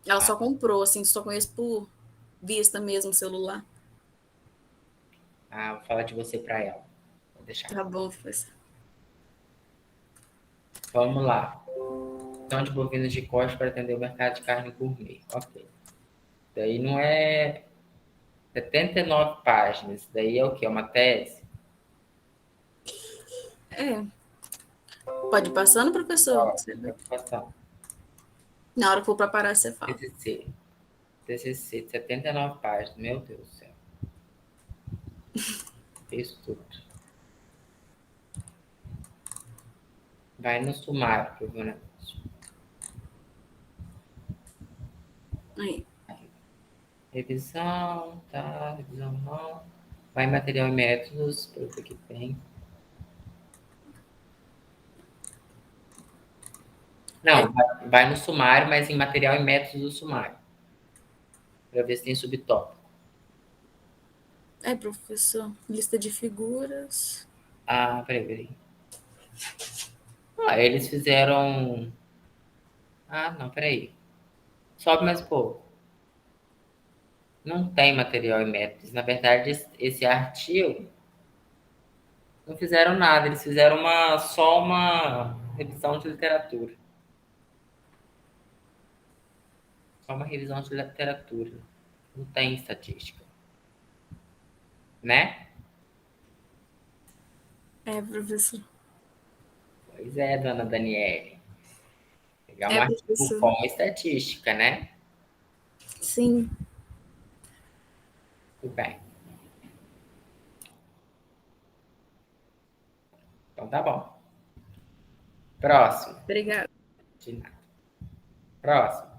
Ela só comprou, assim, só conheço por vista mesmo, celular. Vou falar de você para ela. Vou deixar. Tá bom, professor. Vamos lá. Então, de bovinos de corte para atender o mercado de carne gourmet. Ok. Daí não é 79 páginas. Daí é o quê? É uma tese? Pode ir passando, professor? Pode passar. Na hora que for preparar, você fala. TCC. TCC de 79 páginas. Meu Deus do céu. Fez tudo. Vai no sumário que eu vou, né? Aí. Revisão, tá? Revisão não. Vai em material e métodos, para ver o que tem. Não, vai no sumário, mas em material e métodos do sumário. Para ver se tem subtópico. Professor, lista de figuras. Ah, peraí. Ah, eles fizeram... Ah, não, peraí. Sobe mais um pouco. Não tem material e métodos. Na verdade, esse artigo não fizeram nada. Eles fizeram só uma revisão de literatura. Só uma revisão de literatura. Não tem estatística. Né? Professor. Pois é, dona Daniele. Pegar um artigo Professor. com estatística, né? Sim. Tudo bem. Então tá bom. Próximo. Obrigada. De nada. Próximo.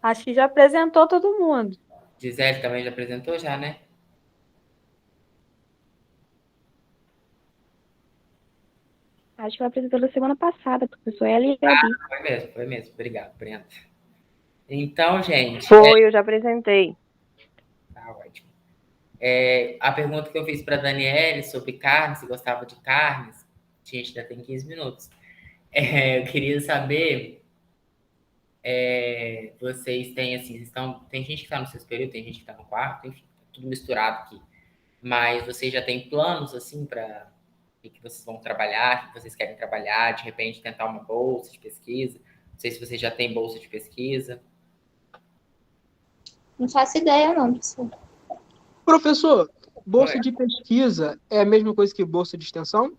Acho que já apresentou todo mundo. Gisele também já apresentou, já, né? Acho que ela apresentou na semana passada, professor. Ela e a Gabi. Foi mesmo. Obrigado, Brenda. Então, gente... Foi, eu já apresentei. Tá ótimo. A pergunta que eu fiz para a Daniele sobre carnes, se gostava de carnes, gente, ainda tem 15 minutos. Eu queria saber, vocês têm, assim, tem gente que está no sexto período, tem gente que está no quarto, enfim, tudo misturado aqui. Mas vocês já têm planos, assim, para o que vocês vão trabalhar, o que vocês querem trabalhar, de repente tentar uma bolsa de pesquisa? Não sei se vocês já têm bolsa de pesquisa. Não faço ideia, não, professor. Professor, bolsa de pesquisa é a mesma coisa que bolsa de extensão?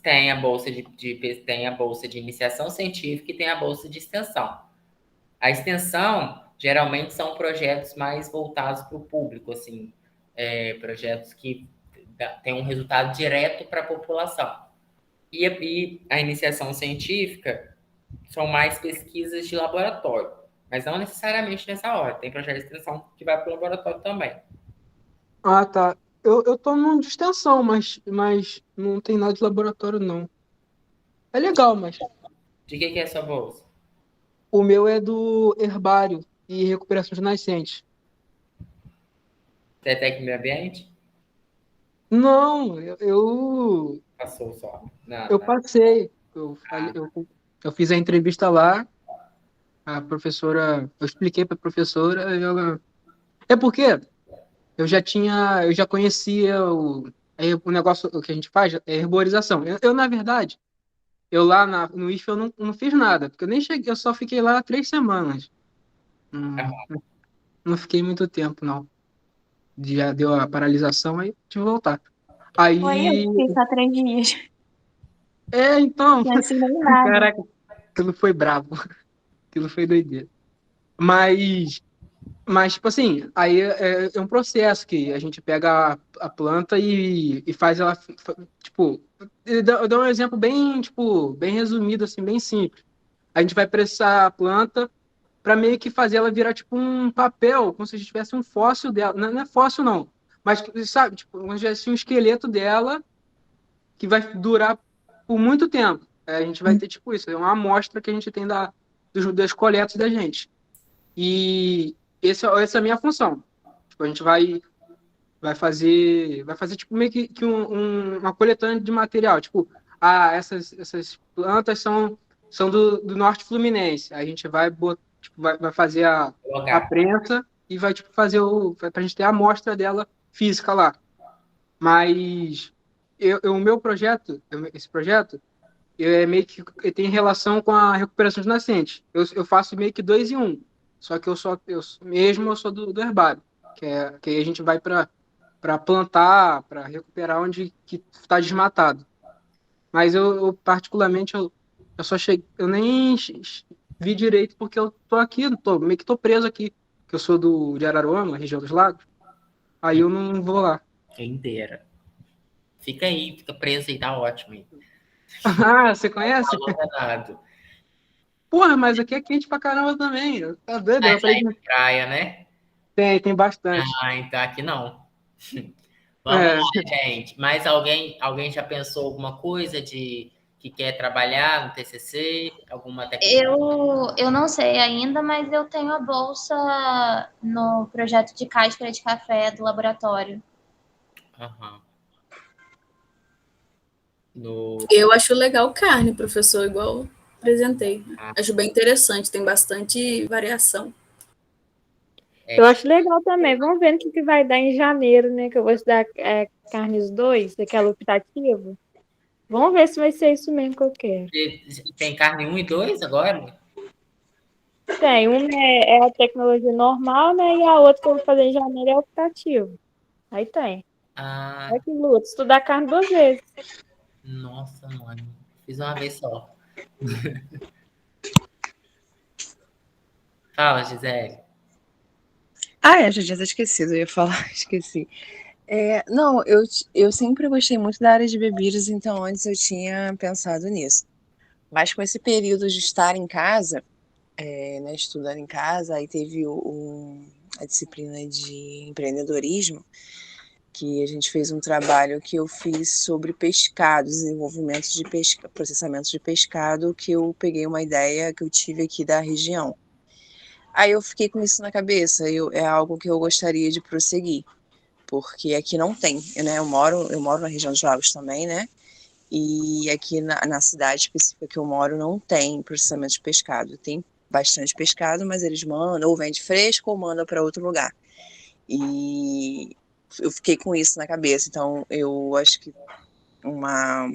Tem a bolsa tem a bolsa de iniciação científica e tem a bolsa de extensão. A extensão, geralmente, são projetos mais voltados para o público, assim, projetos que têm um resultado direto para a população. E a iniciação científica são mais pesquisas de laboratório, mas não necessariamente nessa ordem. Tem projeto de extensão que vai para o laboratório também. Ah, tá. Eu tô num de extensão, mas não tem nada de laboratório, não. É legal, mas De que é a sua bolsa? o meu é do herbário e recuperação de nascentes. Você é técnico de meio ambiente? Não, eu Passou só. Não, Eu tá. passei, eu fiz a entrevista lá, a professora, eu expliquei para a professora, é porque eu já conhecia o negócio o que a gente faz é herborização. Na verdade, no IF eu não fiz nada, porque eu nem cheguei, eu só fiquei lá 3 semanas. Não fiquei muito tempo, não. Já deu a paralisação, aí tive que voltar. Foi eu Aí, que fiquei só 3 dias. então, Não ensinei nada. caraca, aquilo foi brabo, aquilo foi doideira. Mas, tipo assim, aí é um processo que a gente pega a planta e faz ela, tipo, eu dou um exemplo bem, tipo, bem resumido, assim, bem simples. A gente vai pressar a planta para meio que fazer ela virar, tipo, um papel, como se a gente tivesse um fóssil dela. Não é fóssil, não, mas, sabe, tipo, como se tivesse um esqueleto dela que vai durar por muito tempo. A gente vai ter, tipo, isso, é uma amostra que a gente tem das coletas da gente. E essa é a minha função. Tipo, a gente vai fazer tipo meio que uma coletânea de material. Tipo, essas plantas são do Norte Fluminense. A gente tipo, vai fazer a prensa e vai tipo fazer pra gente ter a amostra dela física lá. Mas o meu projeto, esse projeto, é meio que tem relação com a recuperação de nascentes. Eu faço meio que 2 em 1. Só que eu sou do herbário, que aí a gente vai para plantar, para recuperar onde que está desmatado. Mas particularmente Eu só cheguei, eu nem vi direito porque eu tô aqui, meio que tô preso aqui, que eu sou de Araruama, região dos Lagos. Aí eu não vou lá. Inteira. Fica aí, fica preso aí, tá ótimo aí. Ah, você conhece? Falou danado. Porra, mas aqui é quente pra caramba também. Tá doido? Eu Mas falei aí que na praia, né? tem bastante. Ah, então aqui não. Vamos É, lá, gente. Mas alguém já pensou alguma coisa de que quer trabalhar no TCC? Alguma tecnologia? Eu não sei ainda, mas eu tenho a bolsa no projeto de casca de café do laboratório. Aham. No... Eu acho legal carne, professor, igual apresentei. Ah, Acho bem interessante, tem bastante variação. é, Eu acho legal também. Vamos ver o que vai dar em janeiro, né? Que eu vou estudar Carnes 2, aquela optativa. Vamos ver se vai ser isso mesmo que eu quero. tem carne um e 2 agora? Tem, uma é a tecnologia normal, né? E a outra que eu vou fazer em janeiro é optativo. Aí tem. Ah, Olha que luta, estudar carne 2 vezes. nossa, mano. Fiz uma vez só. Fala, Gisele. Ah, é, já tinha até esquecido, eu ia falar, esqueci. Não, eu sempre gostei muito da área de bebidas, então antes eu tinha pensado nisso. Mas com esse período de estar em casa, né, estudando em casa, aí teve a disciplina de empreendedorismo, que a gente fez um trabalho que eu fiz sobre pescado, desenvolvimento de processamento de pescado, que eu peguei uma ideia que eu tive aqui da região. Aí eu fiquei com isso na cabeça, é algo que eu gostaria de prosseguir, porque aqui não tem, né? Eu moro na região dos lagos também, né? E aqui na cidade específica que eu moro não tem processamento de pescado. Tem bastante pescado, mas eles mandam, ou vende fresco ou mandam para outro lugar. E eu fiquei com isso na cabeça. Então eu acho que uma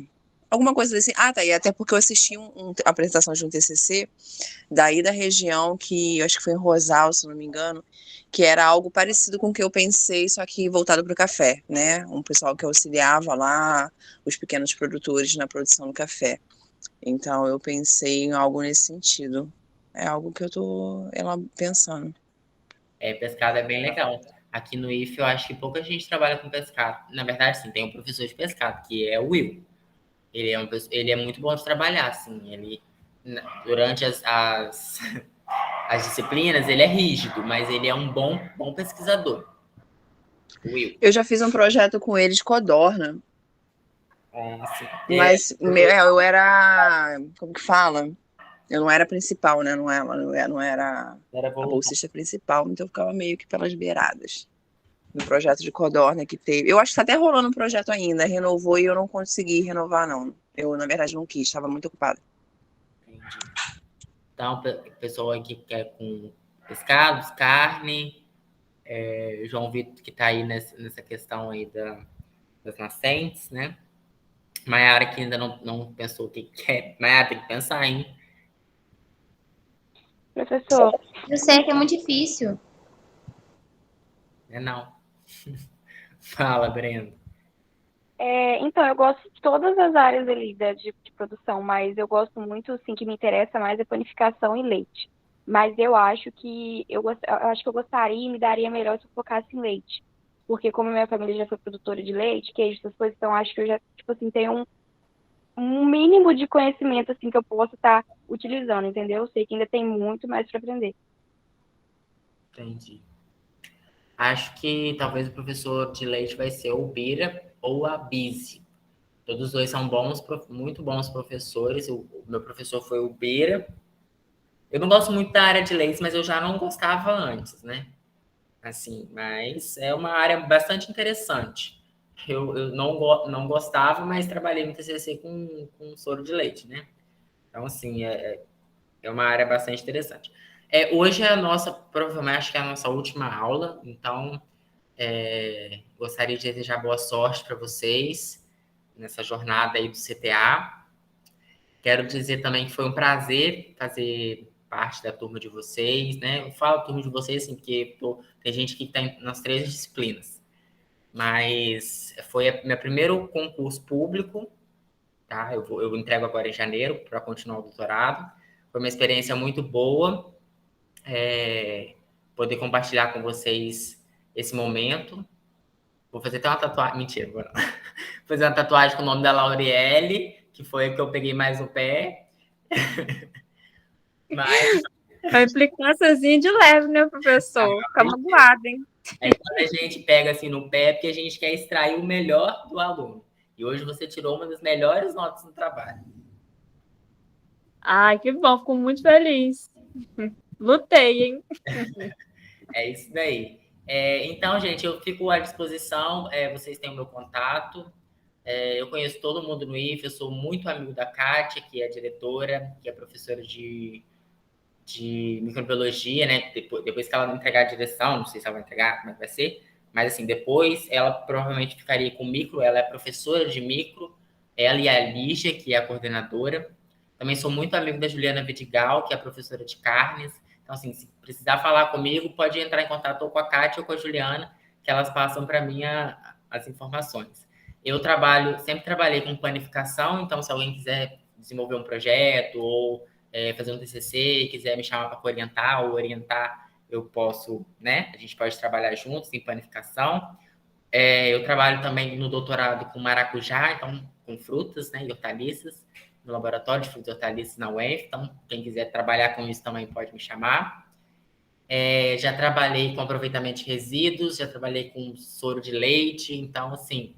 alguma coisa assim. Ah, tá. E até porque eu assisti a apresentação de um TCC daí da região que eu acho que foi em Rosal, se não me engano, que era algo parecido com o que eu pensei, só que voltado para o café, né? Um pessoal que auxiliava lá os pequenos produtores na produção do café. Então eu pensei em algo nesse sentido. É algo que eu tô pensando. Pescado é bem legal. Aqui no IF eu acho que pouca gente trabalha com pescado. Na verdade, sim, tem um professor de pescado, que é o Will. Ele é muito bom de trabalhar, assim. Durante as disciplinas, ele é rígido, mas ele é um bom pesquisador. O Will. Eu já fiz um projeto com ele de codorna, Assim, mas eu era, como que fala? Eu não era principal, né? Não era era a voluntário. bolsista principal, então eu ficava meio que pelas beiradas. No projeto de codorna que teve. Eu acho que tá até rolando um projeto ainda, renovou e eu não consegui renovar, não. Eu, na verdade, não quis, estava muito ocupada. Entendi. Então, o pessoal aqui quer com pescados, carne, João Vitor que está aí nessa questão aí das nascentes, né? Maiara que ainda não pensou o que quer. Maiara tem que pensar, hein? Professor, Eu sei que é muito difícil. Não. Fala, Brenda. então, eu gosto de todas as áreas ali de produção, mas eu gosto muito, assim, que me interessa mais é panificação e leite. Mas eu acho que eu acho que eu gostaria e me daria melhor se eu focasse em leite. Porque como minha família já foi produtora de leite, queijo, essas coisas, então acho que eu já, tipo assim, tenho um mínimo de conhecimento, assim, que eu posso estar utilizando, entendeu? Eu sei que ainda tem muito mais para aprender. Entendi. Acho que talvez o professor de leite vai ser o Bira ou a Bise. Todos os dois são muito bons professores. O meu professor foi o Bira. Eu não gosto muito da área de leite, mas eu já não gostava antes, né? Assim, mas é uma área bastante interessante. Eu não gostava, mas trabalhei no TCC com soro de leite, né? Então, assim, é uma área bastante interessante. Hoje é a nossa, provavelmente, acho que é a nossa última aula, então gostaria de desejar boa sorte para vocês nessa jornada aí do CTA. Quero dizer também que foi um prazer fazer parte da turma de vocês, né? Eu falo turma de vocês assim, porque tem gente que está nas 3 disciplinas. Mas foi meu primeiro concurso público, tá? Eu entrego agora em janeiro para continuar o doutorado. Foi uma experiência muito boa poder compartilhar com vocês esse momento. Vou fazer até uma tatuagem. Mentira, vou não. Vou fazer uma tatuagem com o nome da Lauriele, que foi a que eu peguei mais no pé. Mas Uma implicânciazinha de leve, né, professor? Fica magoado, hein? quando a gente pega assim no pé, é porque a gente quer extrair o melhor do aluno. E hoje você tirou uma das melhores notas no trabalho. Ai, que bom, fico muito feliz. Lutei, hein? É isso daí. Então, gente, eu fico à disposição. Vocês têm o meu contato. Eu conheço todo mundo no IF. Eu sou muito amigo da Kátia, que é a diretora, que é professora de microbiologia, né? Depois que ela não entregar a direção, não sei se ela vai entregar, como é que vai ser. Mas, assim, depois ela provavelmente ficaria com micro. Ela é professora de micro. Ela e a Lígia, que é a coordenadora. Também sou muito amigo da Juliana Vidigal, que é a professora de carnes. Então, assim, se precisar falar comigo, pode entrar em contato ou com a Kátia ou com a Juliana, que elas passam para mim as informações. Eu sempre trabalhei com panificação, então se alguém quiser desenvolver um projeto ou fazer um TCC e quiser me chamar para orientar ou orientar, eu posso, né? A gente pode trabalhar juntos em panificação. Eu trabalho também no doutorado com maracujá, então com frutas, né, e hortaliças, no laboratório de frutas e hortaliças na UENF. Então, quem quiser trabalhar com isso também pode me chamar. Já trabalhei com aproveitamento de resíduos, já trabalhei com soro de leite. Então, assim,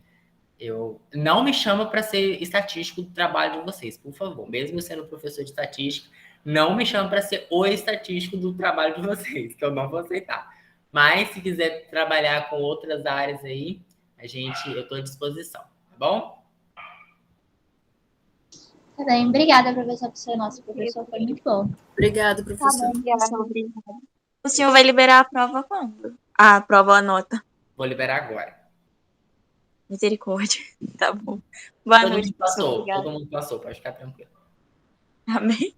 eu não me chama para ser estatístico do trabalho de vocês, por favor. Mesmo sendo professor de estatística, não me chama para ser o estatístico do trabalho de vocês, que eu não vou aceitar. Mas, se quiser trabalhar com outras áreas aí, eu estou à disposição, tá bom? Tá bem, obrigada, professor, por ser nosso professor, foi muito bom. Obrigada, Tá professor. bom, professor, obrigada. O senhor vai liberar a prova quando? A prova, a nota. Vou liberar agora. Misericórdia. Tá bom. Boa Todo noite, mundo professor. passou, Obrigada. todo mundo passou, pode ficar tranquilo. Amém.